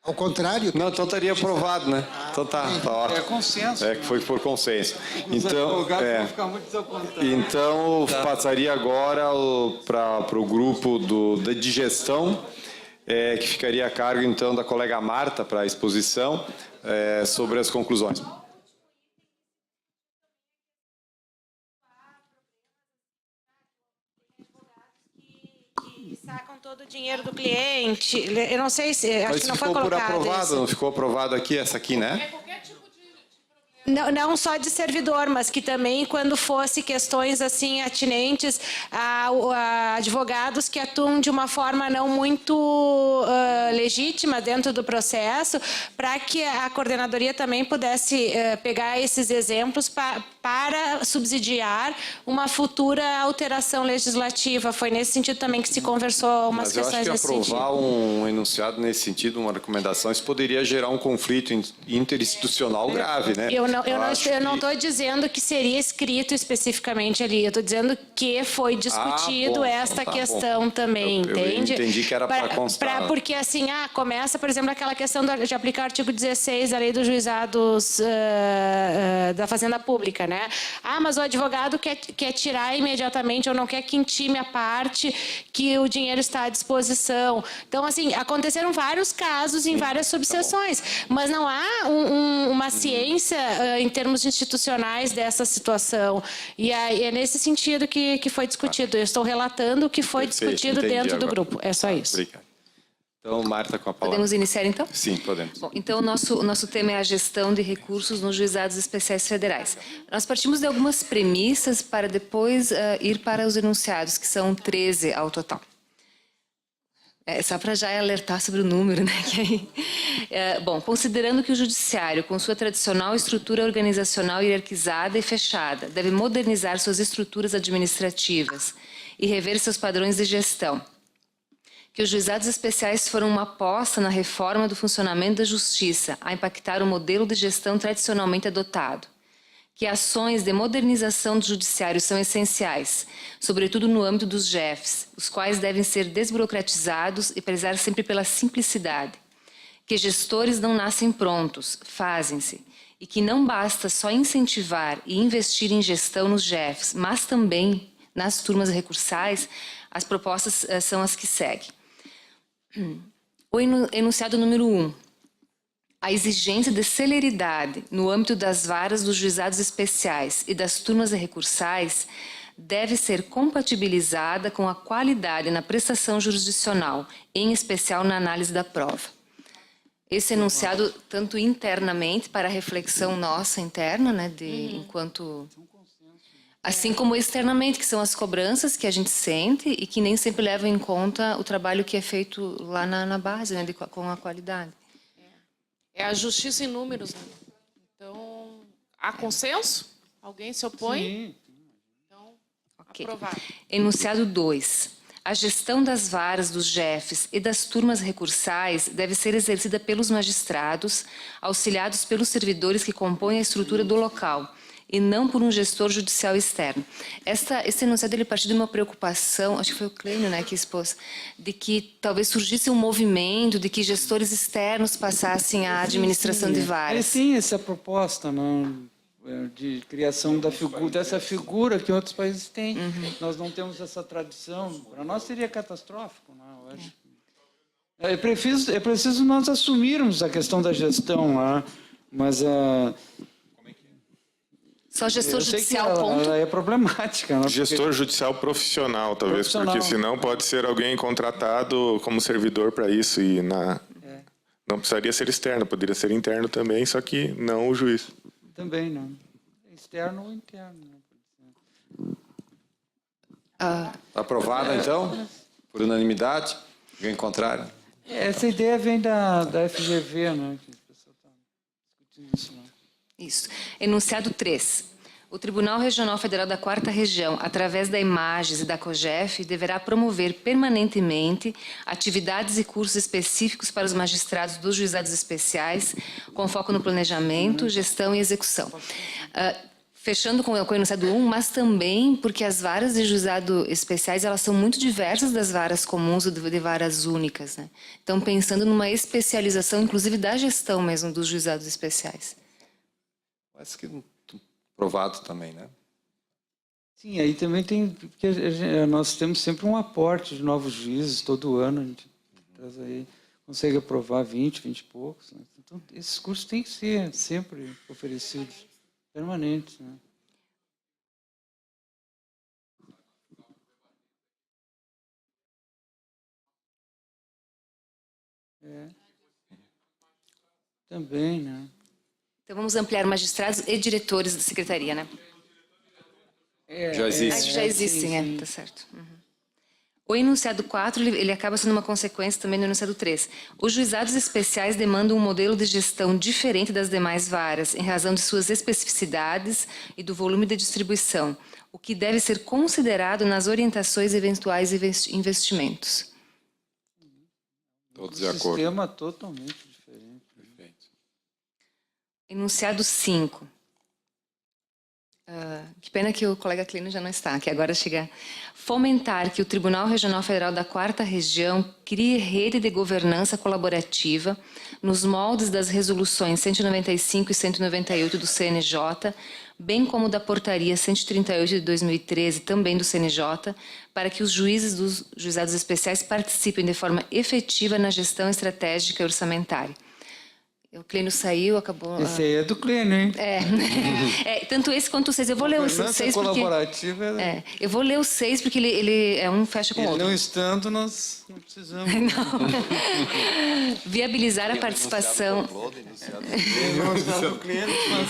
Ao contrário? Não, então estaria aprovado, né? Então tá ótimo. É consenso. É que foi por consenso. Então passaria agora para o grupo de gestão, que ficaria a cargo, então, da colega Marta para a exposição sobre as conclusões. Sacam todo o dinheiro do cliente. Eu não sei se... Acho que não foi ficou por colocado aprovado, esse. não ficou aprovado aqui, essa aqui, né? Não só de servidor, mas que também quando fosse questões assim atinentes a advogados que atuam de uma forma não muito legítima dentro do processo, para que a coordenadoria também pudesse pegar esses exemplos para subsidiar uma futura alteração legislativa. Foi nesse sentido também que se conversou umas questões nesse sentido. Mas eu acho que aprovar um enunciado nesse sentido, uma recomendação, isso poderia gerar um conflito interinstitucional grave, né? Eu não estou dizendo que seria escrito especificamente ali, eu estou dizendo que foi discutido esta questão também, entende? Eu entendi que era para constar. Porque assim, começa, por exemplo, aquela questão de aplicar o artigo 16 da Lei dos Juizados da Fazenda Pública, né? né? Ah, mas o advogado quer tirar imediatamente ou não quer que intime a parte que o dinheiro está à disposição. Então, assim, aconteceram vários casos em várias subseções, mas não há uma ciência em termos institucionais dessa situação. E é nesse sentido que foi discutido. Eu estou relatando o que foi discutido dentro do grupo. É só isso. Obrigado. Então, Marta, com a palavra. Podemos iniciar, então? Sim, podemos. Bom, então, o nosso tema é a gestão de recursos nos juizados especiais federais. Nós partimos de algumas premissas para depois ir para os enunciados, que são 13 ao total. Só para já alertar sobre o número, né? Bom, considerando que o judiciário, com sua tradicional estrutura organizacional hierarquizada e fechada, deve modernizar suas estruturas administrativas e rever seus padrões de gestão, que os juizados especiais foram uma aposta na reforma do funcionamento da justiça a impactar o modelo de gestão tradicionalmente adotado, que ações de modernização do judiciário são essenciais, sobretudo no âmbito dos JEFs, os quais devem ser desburocratizados e prezar sempre pela simplicidade, que gestores não nascem prontos, fazem-se, e que não basta só incentivar e investir em gestão nos JEFs, mas também nas turmas recursais. As propostas são as que seguem. O enunciado número 1. A exigência de celeridade no âmbito das varas dos juizados especiais e das turmas recursais deve ser compatibilizada com a qualidade na prestação jurisdicional, em especial na análise da prova. Esse enunciado, tanto internamente, para a reflexão nossa interna, né, enquanto... Assim como externamente, que são as cobranças que a gente sente e que nem sempre levam em conta o trabalho que é feito lá na base, né, com a qualidade. É a justiça em números, né? Então, há consenso? Alguém se opõe? Sim. Então, aprovado. Enunciado 2. A gestão das varas dos JEFs e das turmas recursais deve ser exercida pelos magistrados, auxiliados pelos servidores que compõem a estrutura do local, e não por um gestor judicial externo. Esse enunciado ele partiu de uma preocupação, acho que foi o Clênio, né, que expôs, de que talvez surgisse um movimento de que gestores externos passassem à administração de varas. Sim, essa proposta, não, de criação dessa figura que outros países têm. Nós não temos essa tradição. Para nós seria catastrófico. Não? Eu acho. É preciso nós assumirmos a questão da gestão lá, mas só gestor judicial, ponto. Ela é problemática. Né? Gestor judicial profissional, talvez, porque senão pode ser alguém contratado como servidor para isso e não precisaria ser externo, poderia ser interno também, só que não o juiz. Também não. Externo ou interno. Aprovada, então? Por unanimidade? Alguém contrário? Essa ideia vem da FGV, né? Que o pessoal está discutindo isso lá. Isso. Enunciado 3. O Tribunal Regional Federal da 4ª Região, através da Images e da COGEF, deverá promover permanentemente atividades e cursos específicos para os magistrados dos juizados especiais, com foco no planejamento, gestão e execução. Fechando com o enunciado 1, mas também porque as varas de juizado especiais elas são muito diversas das varas comuns ou de varas únicas, né? Então, pensando numa especialização, inclusive da gestão mesmo dos juizados especiais. Parece que aprovado também, né? Sim, aí também tem... Porque nós temos sempre um aporte de novos juízes todo ano. A gente traz aí, consegue aprovar 20 e poucos. Né? Então, esses cursos têm que ser sempre oferecidos, permanentes. Né? Também, né? Então, vamos ampliar magistrados e diretores da secretaria, né? Já existe. Já existem, tá certo. O enunciado 4, ele acaba sendo uma consequência também do enunciado 3. Os juizados especiais demandam um modelo de gestão diferente das demais varas, em razão de suas especificidades e do volume de distribuição, o que deve ser considerado nas orientações eventuais de investimentos. Todos de acordo. Um sistema totalmente diferente. Perfeito. Enunciado 5. Que pena que o colega Clênio já não está, que agora chega. Fomentar que o Tribunal Regional Federal da 4ª Região crie rede de governança colaborativa nos moldes das resoluções 195 e 198 do CNJ, bem como da Portaria 138 de 2013, também do CNJ, para que os juízes dos juizados especiais participem de forma efetiva na gestão estratégica e orçamentária. O Clênio saiu, acabou... Esse aí é do Clênio, hein? Tanto esse quanto o 6. Eu vou ler os 6 porque... colaborativa eu vou ler os 6 porque ele é um fecha com o outro. Não estando, nós não precisamos. Viabilizar a participação...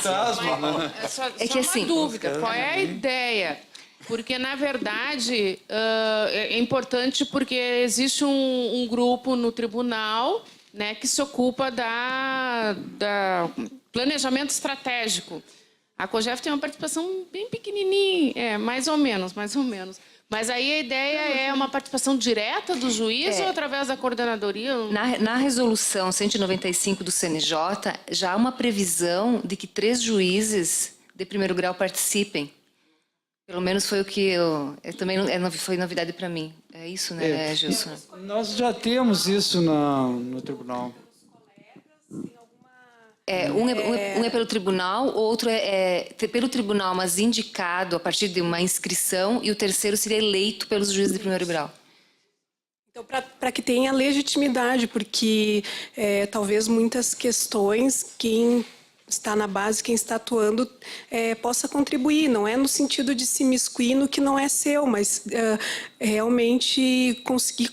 Fantasma. Só que assim... uma dúvida, qual é a ideia? Porque, na verdade, é importante porque existe um grupo no tribunal, né, que se ocupa da planejamento estratégico. A COGEF tem uma participação bem pequenininha, mais ou menos. Mas aí a ideia é uma participação direta do juiz ou através da coordenadoria? Na resolução 195 do CNJ, já há uma previsão de que 3 juízes de primeiro grau participem. Pelo menos foi o que eu também foi novidade para mim. É isso, né, Gilson? Nós já temos isso no tribunal. Um é pelo tribunal, o outro é pelo tribunal, mas indicado a partir de uma inscrição, e o terceiro seria eleito pelos juízes de primeiro grau. Então, para que tenha legitimidade, porque talvez muitas questões, quem está na base, quem está atuando, possa contribuir. Não é no sentido de se imiscuir no que não é seu, mas realmente conseguir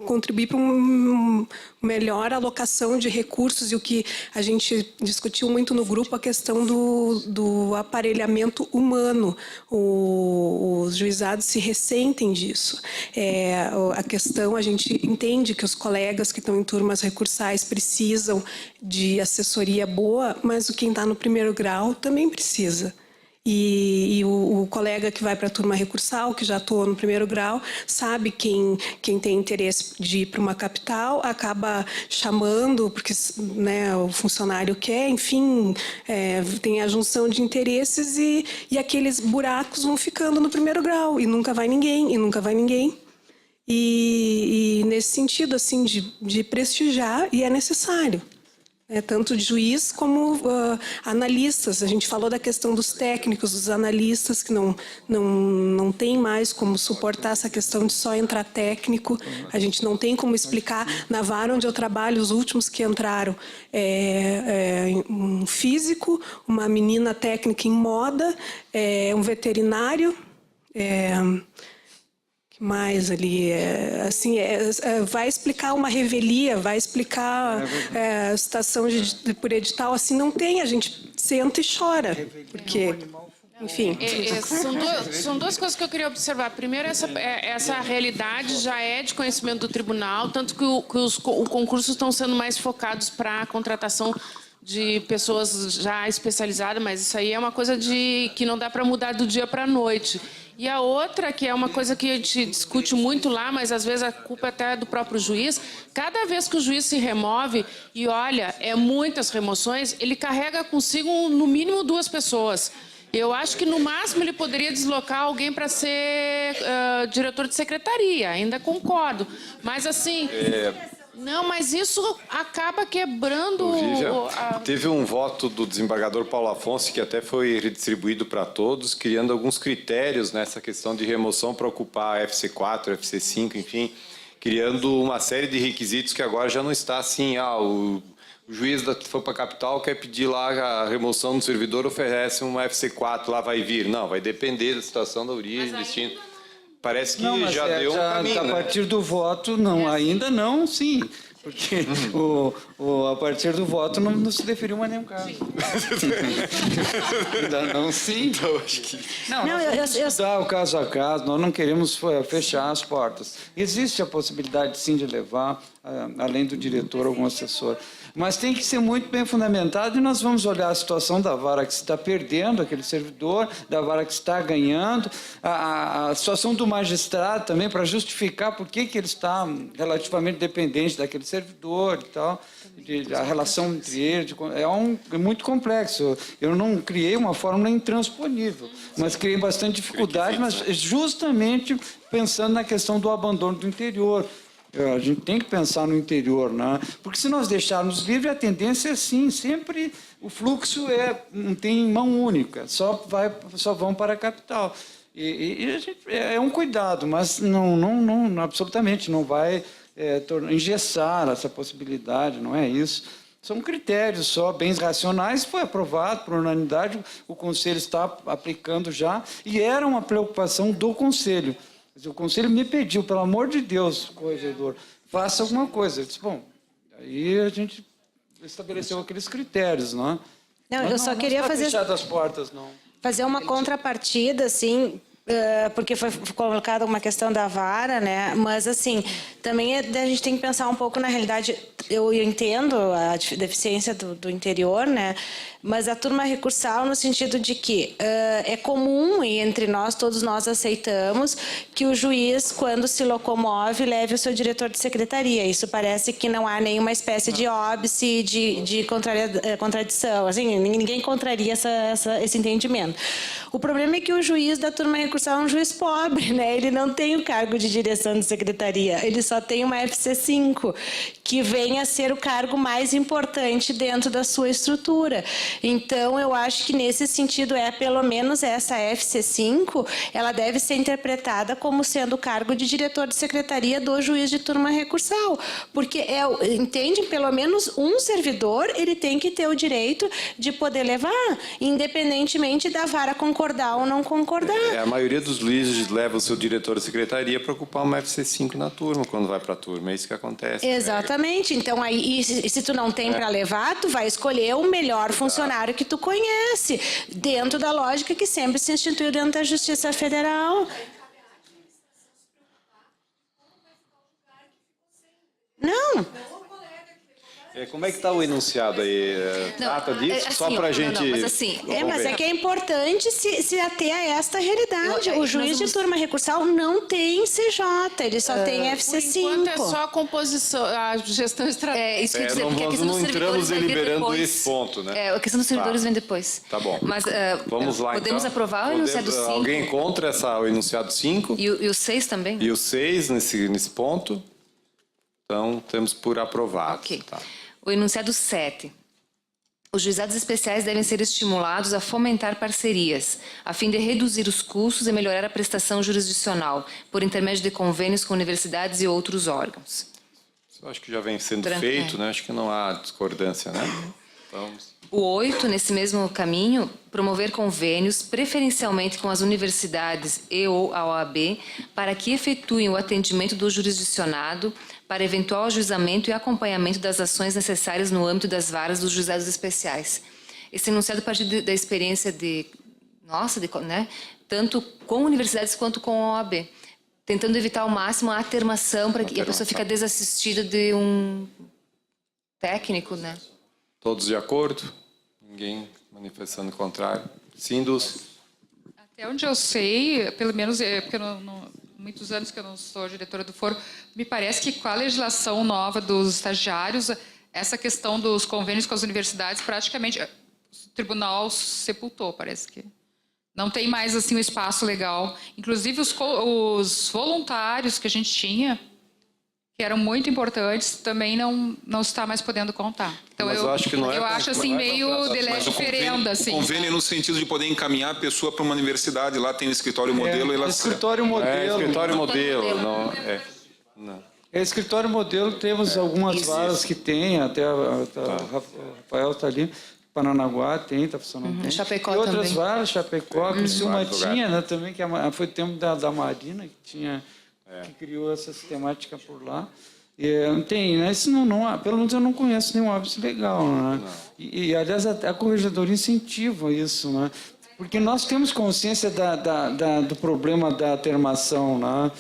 contribuir para uma melhor alocação de recursos. E o que a gente discutiu muito no grupo, a questão do aparelhamento humano. Os juizados se ressentem disso. A questão, a gente entende que os colegas que estão em turmas recursais precisam de assessoria boa, mas quem está no primeiro grau também precisa. E o colega que vai para a turma recursal, que já atuou no primeiro grau, sabe quem tem interesse de ir para uma capital, acaba chamando, porque, né, o funcionário quer, enfim, tem a junção de interesses e aqueles buracos vão ficando no primeiro grau, e nunca vai ninguém. E nesse sentido, assim, de prestigiar, e é necessário. Tanto de juiz como analistas. A gente falou da questão dos técnicos, dos analistas, que não tem mais como suportar essa questão de só entrar técnico. A gente não tem como explicar. Na vara onde eu trabalho, os últimos que entraram, um físico, uma menina técnica em moda, um veterinário, mais ali, vai explicar uma revelia, vai explicar a situação por edital, assim, não tem, a gente senta e chora, porque, enfim. São duas coisas que eu queria observar. Primeiro, essa realidade já é de conhecimento do tribunal, tanto que os concursos estão sendo mais focados para a contratação de pessoas já especializadas, mas isso aí é uma coisa que não dá para mudar do dia para a noite. E a outra, que é uma coisa que a gente discute muito lá, mas às vezes a culpa até é do próprio juiz, cada vez que o juiz se remove, e olha, muitas remoções, ele carrega consigo no mínimo 2 pessoas. Eu acho que no máximo ele poderia deslocar alguém para ser diretor de secretaria, ainda concordo. Mas assim... Não, mas isso acaba quebrando... Teve um voto do desembargador Paulo Afonso, que até foi redistribuído para todos, criando alguns critérios nessa questão de remoção para ocupar FC4, FC5, enfim, criando uma série de requisitos que agora já não está assim, o juiz foi para a capital, quer pedir lá a remoção do servidor, oferece uma FC4, lá vai vir. Não, vai depender da situação da origem, destino... Parece que já deu um caminho, a partir do voto, não. Ainda não, sim. Porque a partir do voto não se deferiu mais nenhum caso. Ainda não, sim. Então, acho que... Nós vamos estudar o caso a caso, nós não queremos fechar as portas. Existe a possibilidade, sim, de levar, além do diretor, algum assessor. Mas tem que ser muito bem fundamentado, e nós vamos olhar a situação da vara que está perdendo aquele servidor, da vara que está ganhando, a situação do magistrado também, para justificar por que ele está relativamente dependente daquele servidor e tal, a relação entre eles, é muito complexo. Eu não criei uma fórmula intransponível, mas criei bastante dificuldade, mas justamente pensando na questão do abandono do interior. A gente tem que pensar no interior, né? Porque se nós deixarmos livre, a tendência é, sim, sempre o fluxo não tem mão única, só vão para a capital. E a gente, é um cuidado, mas não absolutamente não vai engessar essa possibilidade, não é isso. São critérios só, bens racionais, foi aprovado por unanimidade, o Conselho está aplicando já, e era uma preocupação do Conselho. O Conselho me pediu, pelo amor de Deus, corregedor, faça alguma coisa. Eu disse, bom, aí a gente estabeleceu aqueles critérios, não é? Não, eu só queria fechar as portas, não. Fazer uma contrapartida, assim, porque foi colocada uma questão da vara, né? Mas, assim, também a gente tem que pensar um pouco na realidade. Eu entendo a deficiência do interior, né? Mas a turma recursal no sentido de que é comum, e entre nós, todos nós aceitamos, que o juiz, quando se locomove, leve o seu diretor de secretaria. Isso parece que não há nenhuma espécie de óbice, de contradição. Assim, ninguém contraria esse entendimento. O problema é que o juiz da turma recursal é um juiz pobre, né? Ele não tem o cargo de direção de secretaria, ele só tem uma FC5, que vem a ser o cargo mais importante dentro da sua estrutura. Então, eu acho que nesse sentido, pelo menos essa FC5, ela deve ser interpretada como sendo o cargo de diretor de secretaria do juiz de turma recursal, porque entende, pelo menos um servidor, ele tem que ter o direito de poder levar, independentemente da vara concordar ou não concordar. A maioria dos juízes leva o seu diretor de secretaria para ocupar uma FC5 na turma, quando vai para a turma. É isso que acontece. Exatamente. Então, aí, se tu não tem para levar, tu vai escolher o melhor funcionário que tu conhece, dentro da lógica que sempre se instituiu dentro da Justiça Federal. Não. Como é que está o enunciado aí? Trata disso? Só para a gente... Mas assim, mas é que é importante se ater a esta realidade. O juiz de turma recursal não tem CJ, ele só tem FC5. Por enquanto é só a composição, a gestão estratégica. Isso que eu ia dizer, porque a questão não dos entramos servidores deliberando esse ponto, né? a questão dos servidores vem depois. Tá bom. Mas vamos lá, podemos então. aprovar o enunciado 5? Alguém contra o enunciado 5? E o 6 também? E o 6 nesse ponto? Então, temos por aprovado. Ok. Tá. O enunciado 7. Os juizados especiais devem ser estimulados a fomentar parcerias, a fim de reduzir os custos e melhorar a prestação jurisdicional, por intermédio de convênios com universidades e outros órgãos. Isso eu acho que já vem sendo feito, né? Acho que não há discordância, né? Vamos. O 8, nesse mesmo caminho, promover convênios, preferencialmente com as universidades e ou a OAB, para que efetuem o atendimento do jurisdicionado para eventual ajuizamento e acompanhamento das ações necessárias no âmbito das varas dos juizados especiais. Esse enunciado partiu da experiência né, tanto com universidades quanto com a OAB, tentando evitar ao máximo a atermação para que a pessoa fique desassistida de um técnico, né? Todos de acordo? Ninguém manifestando o contrário? Sindos? Até onde eu sei, pelo menos, porque muitos anos que eu não sou diretora do foro, me parece que com a legislação nova dos estagiários, essa questão dos convênios com as universidades, praticamente, o tribunal sepultou, parece que. Não tem mais assim um espaço legal. Inclusive, os voluntários que a gente tinha, que eram muito importantes, também não está mais podendo contar. Então, mas eu acho que não eu acho assim meio de leve diferenda, assim. O convênio no sentido de poder encaminhar a pessoa para uma universidade, lá tem o escritório modelo. Escritório modelo. Escritório modelo, não. Não. Escritório modelo, temos algumas varas que tem, até o Rafael está ali, Paranaguá tem, está funcionando bem. Chapecó e outras também. varas, Chapecó, Criciúma tinha, né, também, que foi o tempo da Marina, que tinha... que criou essa sistemática por lá. Tem, né? Isso pelo menos eu não conheço nenhum óbice legal, né? E aliás, a corregedoria incentiva isso, né? Porque nós temos consciência do problema da atermação, né?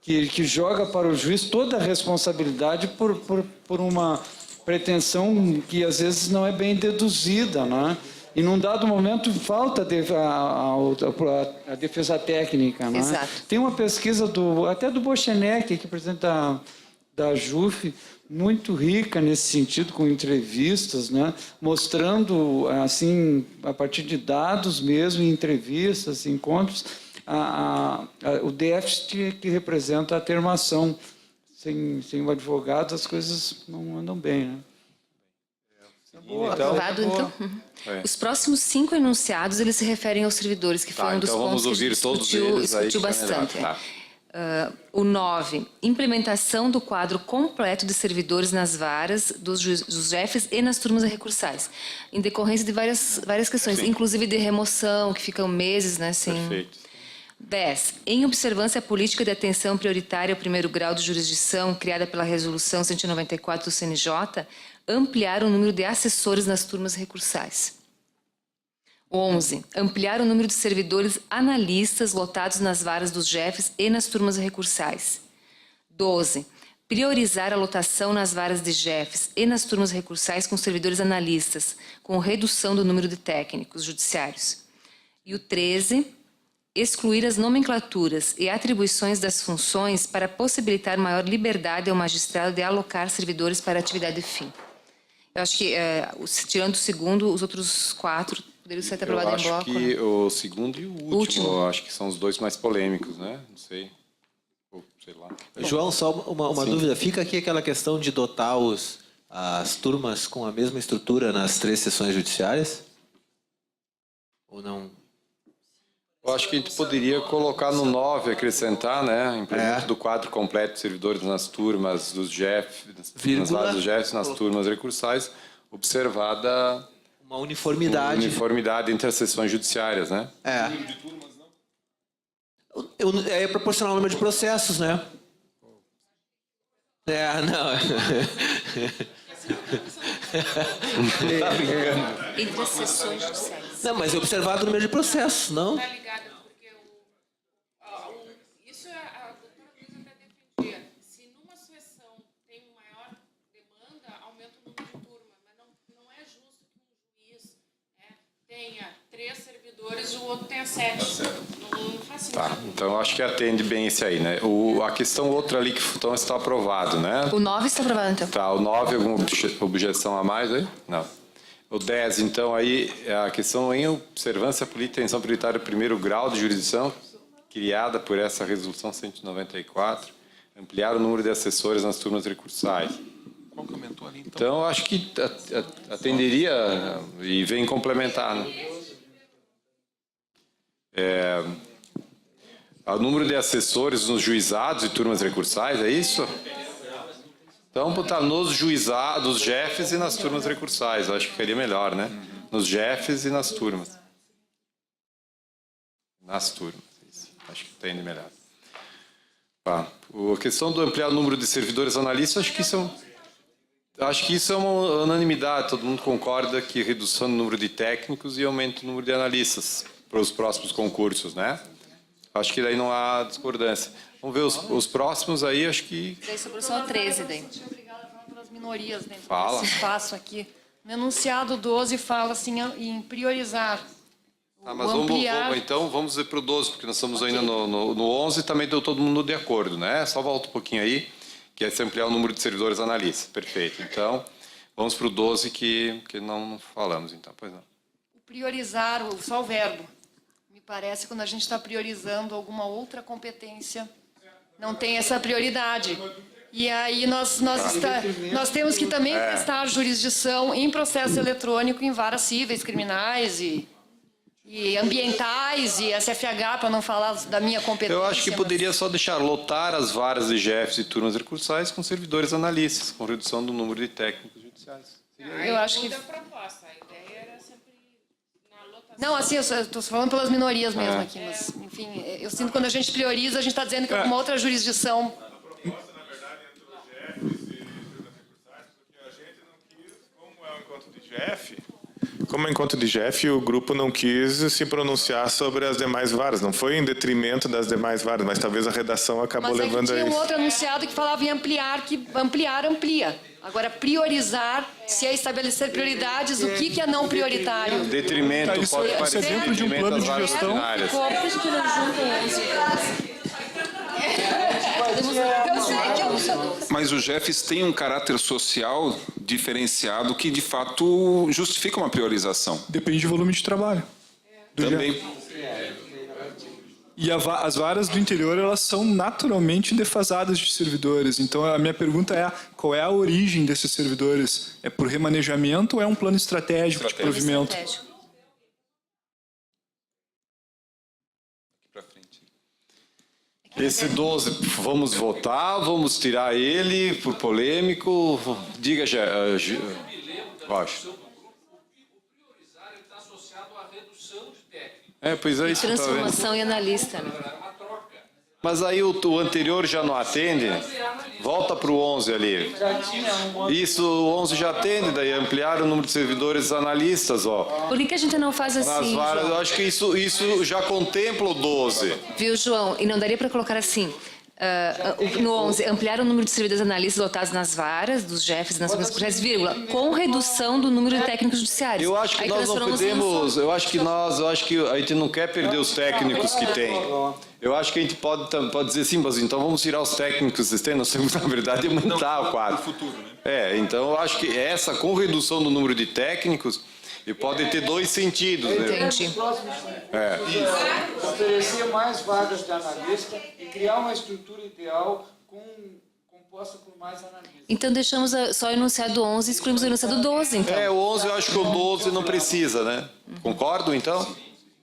Que joga para o juiz toda a responsabilidade por uma pretensão que às vezes não é bem deduzida, né? E num dado momento falta a defesa técnica, né? Exato. Tem uma pesquisa até do Bochenek, que é presidente da JUF, muito rica nesse sentido, com entrevistas, né? Mostrando, assim, a partir de dados mesmo, em entrevistas, encontros, o déficit que representa a atermação. Sem o advogado, as coisas não andam bem, né? Aprovado, então? Os próximos 5 enunciados, eles se referem aos servidores, que foi um dos então pontos vamos que a ouvir gente todos eles aí, discutiu que é melhor. bastante. O 9, implementação do quadro completo de servidores nas varas dos jefes e nas turmas recursais, em decorrência de várias questões, inclusive de remoção, que ficam meses, né? Sem... Perfeito. 10. Em observância à política de atenção prioritária ao primeiro grau de jurisdição, criada pela Resolução 194 do CNJ, ampliar o número de assessores nas turmas recursais. 11. Ampliar o número de servidores analistas lotados nas varas dos jefes e nas turmas recursais. 12. Priorizar a lotação nas varas de jefes e nas turmas recursais com servidores analistas, com redução do número de técnicos judiciários. E o 13. Excluir as nomenclaturas e atribuições das funções para possibilitar maior liberdade ao magistrado de alocar servidores para atividade fim. Eu acho que, tirando o segundo, os outros 4 poderiam ser aprovados em bloco. Eu acho que o segundo e o último, eu acho que são os dois mais polêmicos, né? Não sei. Ou, sei lá. João, só uma dúvida. Fica aqui aquela questão de dotar as turmas com a mesma estrutura nas 3 sessões judiciárias? Ou não? Eu acho que a gente poderia colocar no 9, acrescentar, né? Implemento do quadro completo de servidores nas turmas dos jefes, nas varas dos jefes, nas turmas recursais, observada uma uniformidade entre as sessões judiciárias, né? É proporcional ao número de processos, né? Não. Tá brincando. Entre as sessões judiciais. Não, mas é observado o número de processos, não? Está ligada, porque isso a doutora Luísa até defendia. Se numa sessão tem maior demanda, aumenta o número de turma. Mas não é justo que um juiz tenha 3 servidores e o outro tenha 7. Não faz sentido. Tá, então eu acho que atende bem esse aí, né? A questão outra ali que então está aprovado, né? O 9 está aprovado, então. Tá, o 9, alguma objeção a mais aí? Não. O 10, então, aí, a questão em observância à política de atenção prioritária primeiro grau de jurisdição, criada por essa resolução 194, ampliar o número de assessores nas turmas recursais. Qual que aumentou ali, então? Então, acho que atenderia e vem complementar, né? O número de assessores nos juizados e turmas recursais, é isso? Então, botar nos juizados, jefes e nas turmas recursais. Eu acho que ficaria melhor, né? Nos jefes e nas turmas. Nas turmas, isso. Acho que entende melhor. A questão do ampliar o número de servidores analistas, acho que isso é uma unanimidade. Todo mundo concorda que redução do número de técnicos e aumento do número de analistas para os próximos concursos, né? Acho que daí não há discordância. Vamos ver os próximos aí, acho que... Daí sobrou só 13, daí. Obrigada pelas minorias dentro Fala. desse espaço aqui. No enunciado 12 fala assim em priorizar. Mas vamos ver para o 12, porque nós estamos ainda no 11 e também deu todo mundo de acordo, né? Só volta um pouquinho aí, que é se ampliar o número de servidores analistas. Perfeito. Então, vamos para o 12 que não falamos, então. Pois não. Priorizar, só o verbo. Me parece quando a gente está priorizando alguma outra competência, não tem essa prioridade. E aí nós temos que também prestar jurisdição em processo eletrônico em varas cíveis, criminais e ambientais e SFH, para não falar da minha competência. Eu acho que poderia só deixar lotar as varas de jefes e turmas recursais com servidores analistas, com redução do número de técnicos judiciais. Eu acho que... proposta. A ideia era sempre na lotação. Não, assim, eu estou falando pelas minorias mesmo aqui, mas, enfim, eu sinto que quando a gente prioriza, a gente está dizendo que alguma outra jurisdição... Como é encontro de GF, o grupo não quis se pronunciar sobre as demais varas. Não foi em detrimento das demais varas, mas talvez a redação acabou levando a isso. Tinha um outro anunciado que falava em ampliar, que ampliar amplia. Agora, priorizar, se é estabelecer prioridades, o que é não prioritário? Detrimento pode parecer dentro de um plano de gestão. Mas os jefes têm um caráter social diferenciado que, de fato, justifica uma priorização. Depende do volume de trabalho. Também. E as varas do interior, elas são naturalmente defasadas de servidores. Então, a minha pergunta é, qual é a origem desses servidores? É por remanejamento ou é um plano estratégico de provimento? Esse 12, vamos votar, vamos tirar ele por polêmico. Diga, Rocha. Pois é, isso que eu tô vendo. Transformação e analista, né? Mas aí o anterior já não atende? Volta para o 11 ali. Isso, o 11 já atende, daí ampliar o número de servidores analistas, ó. Por que a gente não faz assim, varas, João? eu acho que isso já contempla o 12. Viu, João? E não daria para colocar assim... no 11, ampliar o número de servidores analistas lotados nas varas, dos chefes e nas subseções, vírgula, com redução do número de técnicos judiciários. Eu acho que nós não podemos, eu acho que a gente não quer perder os técnicos que tem. Eu acho que a gente pode dizer assim, mas então vamos tirar os técnicos existentes, nós temos, na verdade, aumentar o quadro. Então eu acho que essa, com redução do número de técnicos, e pode ter dois sentidos, né? Entendi. Oferecer mais vagas de analista e criar uma estrutura ideal composta por mais analistas. Então deixamos só o enunciado 11 e excluímos o enunciado 12, então. O 11 eu acho que o 12 não precisa, né? Concordo, então?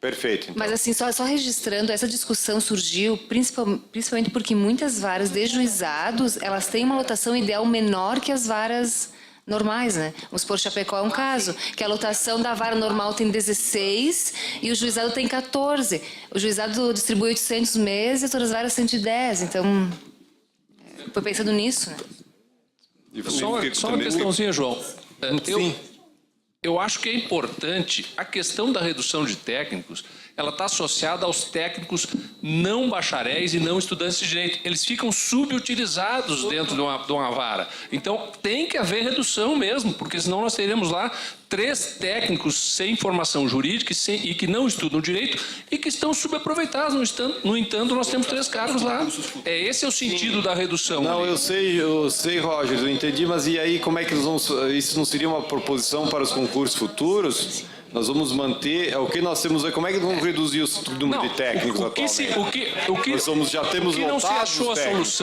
Perfeito. Então. Mas assim, só registrando, essa discussão surgiu principalmente porque muitas varas de juizados, elas têm uma lotação ideal menor que as varas normais, né? Vamos supor, Chapecó é um caso, que a lotação da vara normal tem 16 e o juizado tem 14. O juizado distribui 800 meses e todas as varas 110. Então, foi pensando nisso, né? Só uma questãozinha, João. Eu acho que é importante a questão da redução de técnicos, ela está associada aos técnicos não bacharéis e não estudantes de direito. Eles ficam subutilizados dentro de uma vara. Então, tem que haver redução mesmo, porque senão nós teremos lá 3 técnicos sem formação jurídica e que não estudam direito e que estão subaproveitados. No entanto, nós temos 3 cargos lá. Esse é o sentido da redução. Não, eu sei, Roger, eu entendi, mas e aí como é que nós vamos... Isso não seria uma proposição para os concursos futuros? Nós vamos manter... O que nós temos... Como é que vamos reduzir o número de técnicos atualmente? Nós já temos lotados os técnicos.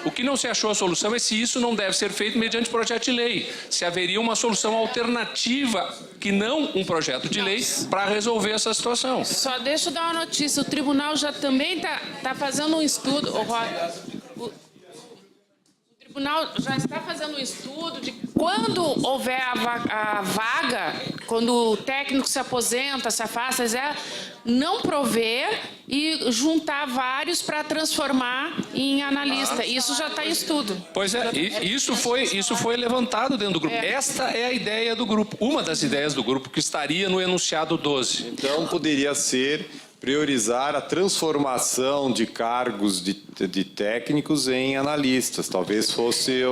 O que não se achou a solução é se isso não deve ser feito mediante projeto de lei. Se haveria uma solução alternativa, que não um projeto de lei, para resolver essa situação. Só deixa eu dar uma notícia. O tribunal já também está fazendo um estudo... O tribunal já está fazendo um estudo de quando houver a vaga, quando o técnico se aposenta, se afasta, não prover e juntar vários para transformar em analista. Isso já está em estudo. Pois é, isso foi levantado dentro do grupo. Esta é a ideia do grupo, uma das ideias do grupo que estaria no enunciado 12. Então, poderia ser... priorizar a transformação de cargos de técnicos em analistas. Talvez fosse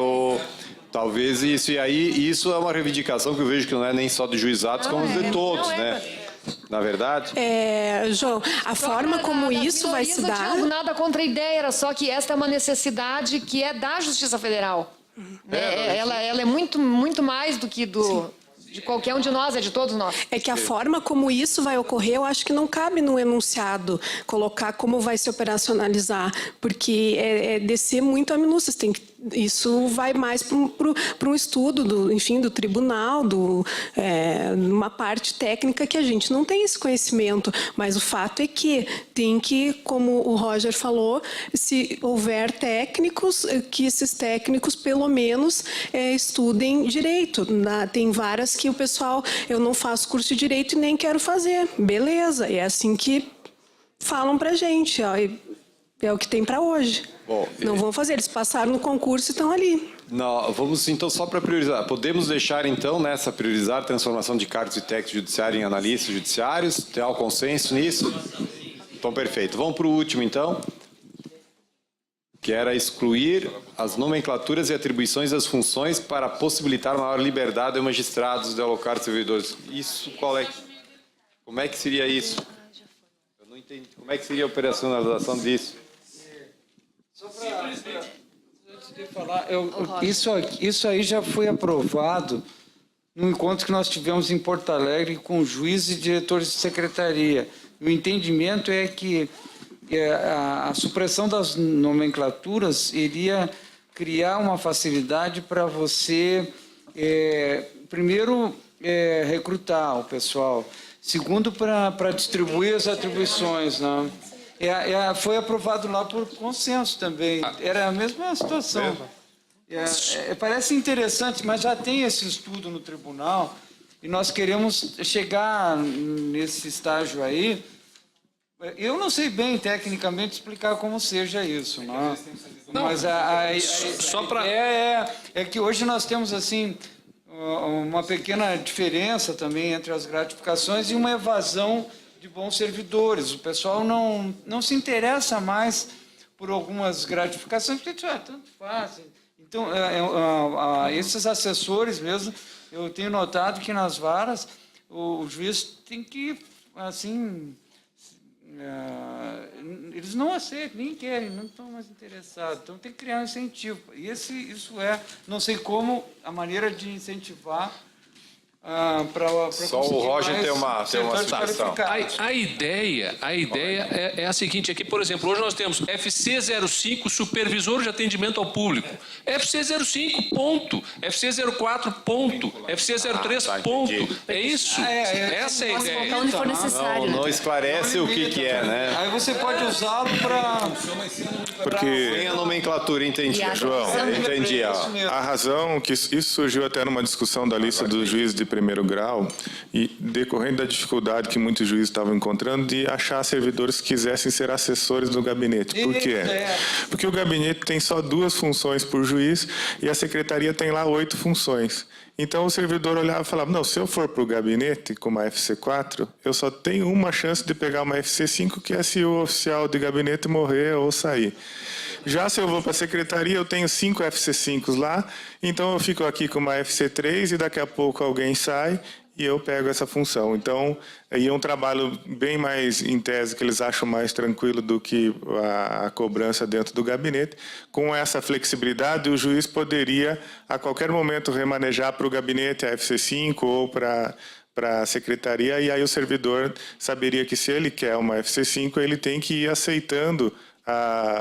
Talvez isso. E aí, isso é uma reivindicação que eu vejo que não é nem só de juizados, como de todos, né? Na verdade? João, a forma como isso vai se dar... Não tinha nada contra a ideia, era só que esta é uma necessidade que é da Justiça Federal. Ela é muito, muito mais do que de qualquer um de nós, é de todos nós. É que a forma como isso vai ocorrer, eu acho que não cabe no enunciado colocar como vai se operacionalizar, porque é descer muito a minúcias. Isso vai mais para um estudo do tribunal, uma parte técnica que a gente não tem esse conhecimento. Mas o fato é que tem que, como o Roger falou, se houver técnicos, que esses técnicos pelo menos estudem direito. Tem varas que o pessoal, eu não faço curso de direito e nem quero fazer. Beleza, é assim que falam pra gente, ó, é o que tem para hoje. Bom, não vão fazer, eles passaram no concurso e estão ali. Não, vamos então só para priorizar. Podemos deixar então nessa priorizar a transformação de cargos de técnico judiciário em analistas judiciários? Tem algum consenso nisso? Então, perfeito. Vamos para o último então, que era excluir as nomenclaturas e atribuições das funções para possibilitar maior liberdade aos magistrados de alocar servidores. Isso qual é? Como é que seria isso? Eu não entendi. Como é que seria a operacionalização disso? Só para antes de falar, isso aí já foi aprovado no encontro que nós tivemos em Porto Alegre com juízes e diretores de secretaria. O entendimento é que a supressão das nomenclaturas iria criar uma facilidade para você, primeiro, recrutar o pessoal, segundo, para distribuir as atribuições, né? Foi aprovado lá por consenso também, era a mesma situação. Parece interessante, mas já tem esse estudo no tribunal e nós queremos chegar nesse estágio aí. Eu não sei bem tecnicamente explicar como seja isso, não? Mas só para é que hoje nós temos assim uma pequena diferença também entre as gratificações e uma evasão de bons servidores. O pessoal não se interessa mais por algumas gratificações, porque tanto faz. Então, esses assessores mesmo, eu tenho notado que nas varas o juiz tem que, assim, eles não aceitam, nem querem, não estão mais interessados. Então, tem que criar um incentivo. E isso não sei como, a maneira de incentivar para só o Roger tem uma situação. A ideia é a seguinte, aqui, por exemplo, hoje nós temos FC05, supervisor de atendimento ao público. FC05, ponto. FC04, ponto. FC03, ponto. É isso. Essa é a ideia. Onde for necessário. Não esclarece o que é, né? Aí você pode usá-lo para... Porque... Tem a nomenclatura, entendi. João, entendi. A razão que isso surgiu até numa discussão da lista dos juízes de primeiro grau e decorrendo da dificuldade que muitos juízes estavam encontrando de achar servidores que quisessem ser assessores do gabinete. Por quê? Porque o gabinete tem só 2 funções por juiz e a secretaria tem lá 8 funções. Então o servidor olhava e falava, não, se eu for para o gabinete com uma FC4, eu só tenho uma chance de pegar uma FC5, que é se o oficial de gabinete morrer ou sair. Já se eu vou para a secretaria, eu tenho 5 FC5s lá, então eu fico aqui com uma FC3 e daqui a pouco alguém sai e eu pego essa função. Então, aí é um trabalho bem mais, em tese, que eles acham mais tranquilo do que a cobrança dentro do gabinete. Com essa flexibilidade, o juiz poderia, a qualquer momento, remanejar para o gabinete a FC5 ou para a secretaria, e aí o servidor saberia que se ele quer uma FC5, ele tem que ir aceitando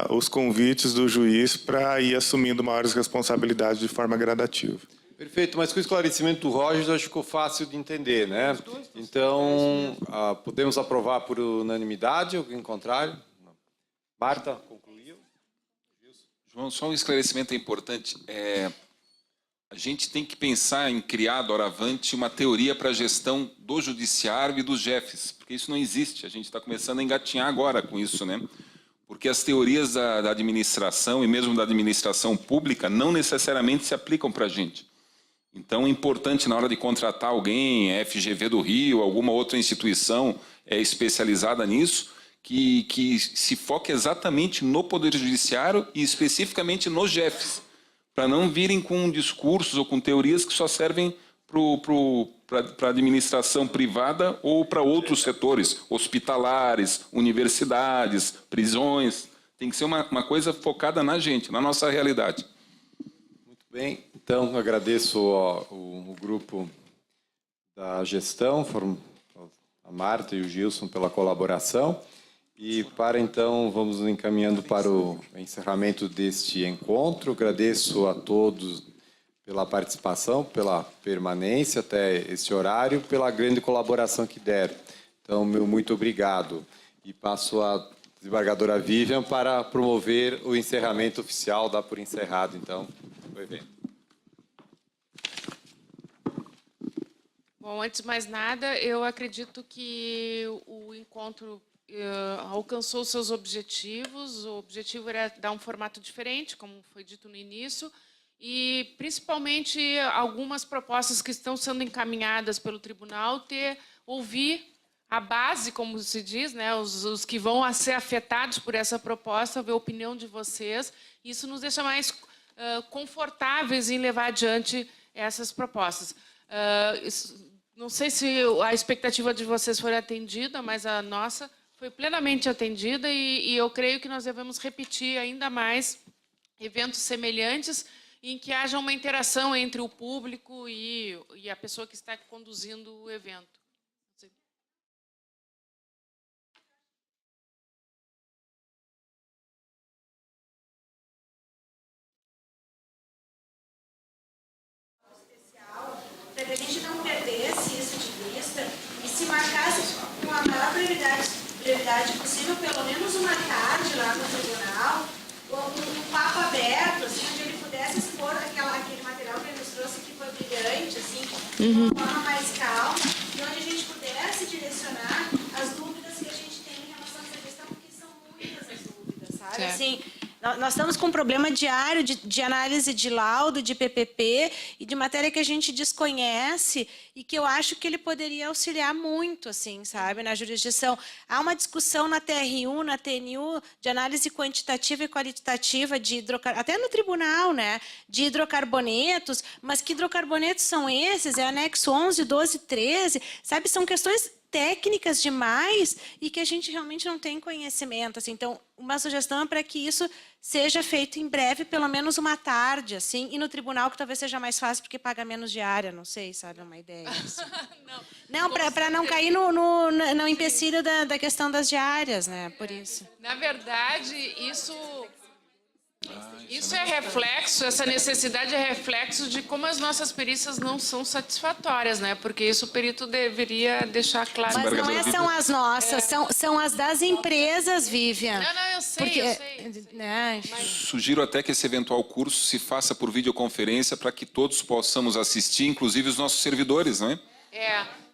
os convites do juiz para ir assumindo maiores responsabilidades de forma gradativa. Perfeito, mas com o esclarecimento do Roger já ficou fácil de entender, né? Então, podemos aprovar por unanimidade, alguém contrário? Marta, concluiu? João, só um esclarecimento importante. A gente tem que pensar em criar, doravante, uma teoria para a gestão do judiciário e dos jefes, porque isso não existe. A gente está começando a engatinhar agora com isso, né? Porque as teorias da administração e mesmo da administração pública não necessariamente se aplicam para a gente. Então, é importante, na hora de contratar alguém, FGV do Rio, alguma outra instituição especializada nisso, que se foque exatamente no Poder Judiciário e especificamente nos jefes, para não virem com discursos ou com teorias que só servem para a administração privada ou para outros setores, hospitalares, universidades, prisões. Tem que ser uma coisa focada na gente, na nossa realidade. Muito bem, então agradeço o grupo da gestão, a Marta e o Gilson pela colaboração. E então, vamos encaminhando para o encerramento deste encontro. Agradeço a todos pela participação, pela permanência até esse horário, pela grande colaboração que deram. Então, meu muito obrigado. E passo a desembargadora Vivian para promover o encerramento oficial, dá por encerrado, então, o evento. Bom, antes de mais nada, eu acredito que o encontro alcançou seus objetivos. O objetivo era dar um formato diferente, como foi dito no início, e, principalmente, algumas propostas que estão sendo encaminhadas pelo tribunal, ouvir a base, como se diz, né, os que vão ser afetados por essa proposta, ver a opinião de vocês. Isso nos deixa mais confortáveis em levar adiante essas propostas. Não sei se a expectativa de vocês foi atendida, mas a nossa foi plenamente atendida e eu creio que nós devemos repetir ainda mais eventos semelhantes em que haja uma interação entre o público e a pessoa que está conduzindo o evento. marcasse com a maior brevidade possível, pelo menos uma tarde lá no tribunal, um papo aberto, assim, onde ele pudesse expor aquele material que ele nos trouxe, que foi brilhante, assim, de uma forma mais calma, e onde a gente pudesse direcionar as dúvidas que a gente tem em relação a essa questão, porque são muitas as dúvidas, sabe? Certo. Assim, nós estamos com um problema diário de análise de laudo, de PPP e de matéria que a gente desconhece e que eu acho que ele poderia auxiliar muito, assim, sabe, na jurisdição. Há uma discussão na TRU, na TNU, de análise quantitativa e qualitativa de até no tribunal, né, de hidrocarbonetos, mas que hidrocarbonetos são esses? É anexo 11, 12, 13, sabe, são questões técnicas demais e que a gente realmente não tem conhecimento, assim. Então, uma sugestão é para que isso seja feito em breve, pelo menos uma tarde, assim, e no tribunal, que talvez seja mais fácil porque paga menos diária, não sei, sabe, é uma ideia. Assim. Não, para não cair no empecilho da questão das diárias, né, por isso. Na verdade, isso é reflexo, essa necessidade é reflexo de como as nossas perícias não são satisfatórias, né? Porque isso o perito deveria deixar claro. Mas não são as nossas, são as das empresas, Vivian. Não, eu sei, porque, eu sei. Né, Sugiro até que esse eventual curso se faça por videoconferência para que todos possamos assistir, inclusive os nossos servidores, né?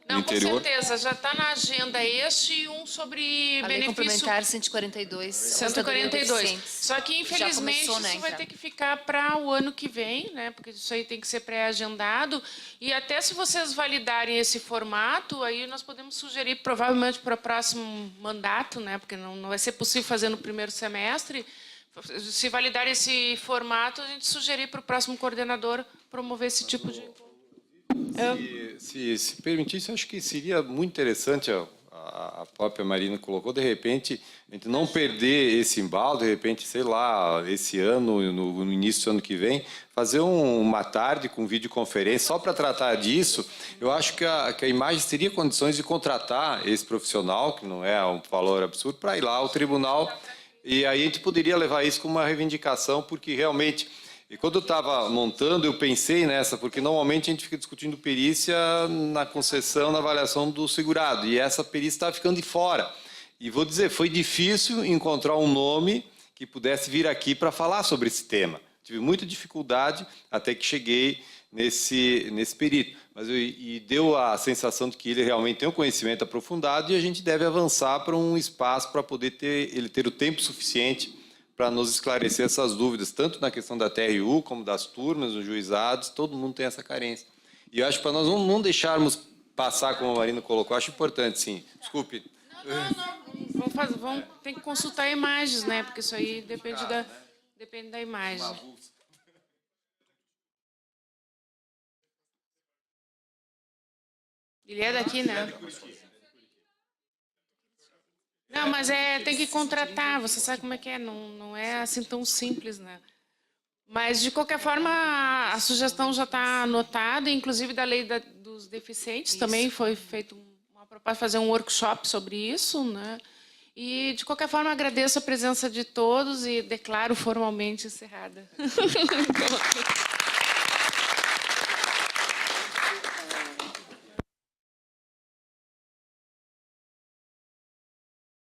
Não, com interior. certeza, já está na agenda este e um sobre A lei benefício... complementar 142. 142. Só que, infelizmente, começou, né, isso vai então. ter que ficar para o ano que vem, né? Porque isso aí tem que ser pré-agendado. E até se vocês validarem esse formato, aí nós podemos sugerir, provavelmente, para o próximo mandato, né? Porque não vai ser possível fazer no primeiro semestre. Se validar esse formato, a gente sugerir para o próximo coordenador promover esse tipo de... Se permitisse, acho que seria muito interessante, a própria Marina colocou, de repente, a gente não perder esse embalo, de repente, sei lá, esse ano, no início do ano que vem, fazer uma tarde com videoconferência só para tratar disso. Eu acho que a imagem teria condições de contratar esse profissional, que não é um valor absurdo, para ir lá ao tribunal, e aí a gente poderia levar isso como uma reivindicação, porque realmente... E quando eu estava montando, eu pensei nessa, porque normalmente a gente fica discutindo perícia na concessão, na avaliação do segurado, e essa perícia estava ficando de fora. E vou dizer, foi difícil encontrar um nome que pudesse vir aqui para falar sobre esse tema. Tive muita dificuldade até que cheguei nesse perito. E deu a sensação de que ele realmente tem um conhecimento aprofundado e a gente deve avançar para um espaço para poder ele ter o tempo suficiente para nos esclarecer essas dúvidas, tanto na questão da TRU, como das turmas, dos juizados, todo mundo tem essa carência. E eu acho que para nós não deixarmos passar, como a Marina colocou, acho importante, sim. Desculpe. Vamos ter que consultar imagens, né? Porque isso aí depende da imagem. Ele é daqui, né? Não, mas tem que contratar, você sabe como é que é, não é assim tão simples, né? Mas, de qualquer forma, a sugestão já está anotada, inclusive da lei dos deficientes, também foi feito uma proposta de fazer um workshop sobre isso, né? E, de qualquer forma, agradeço a presença de todos e declaro formalmente encerrada.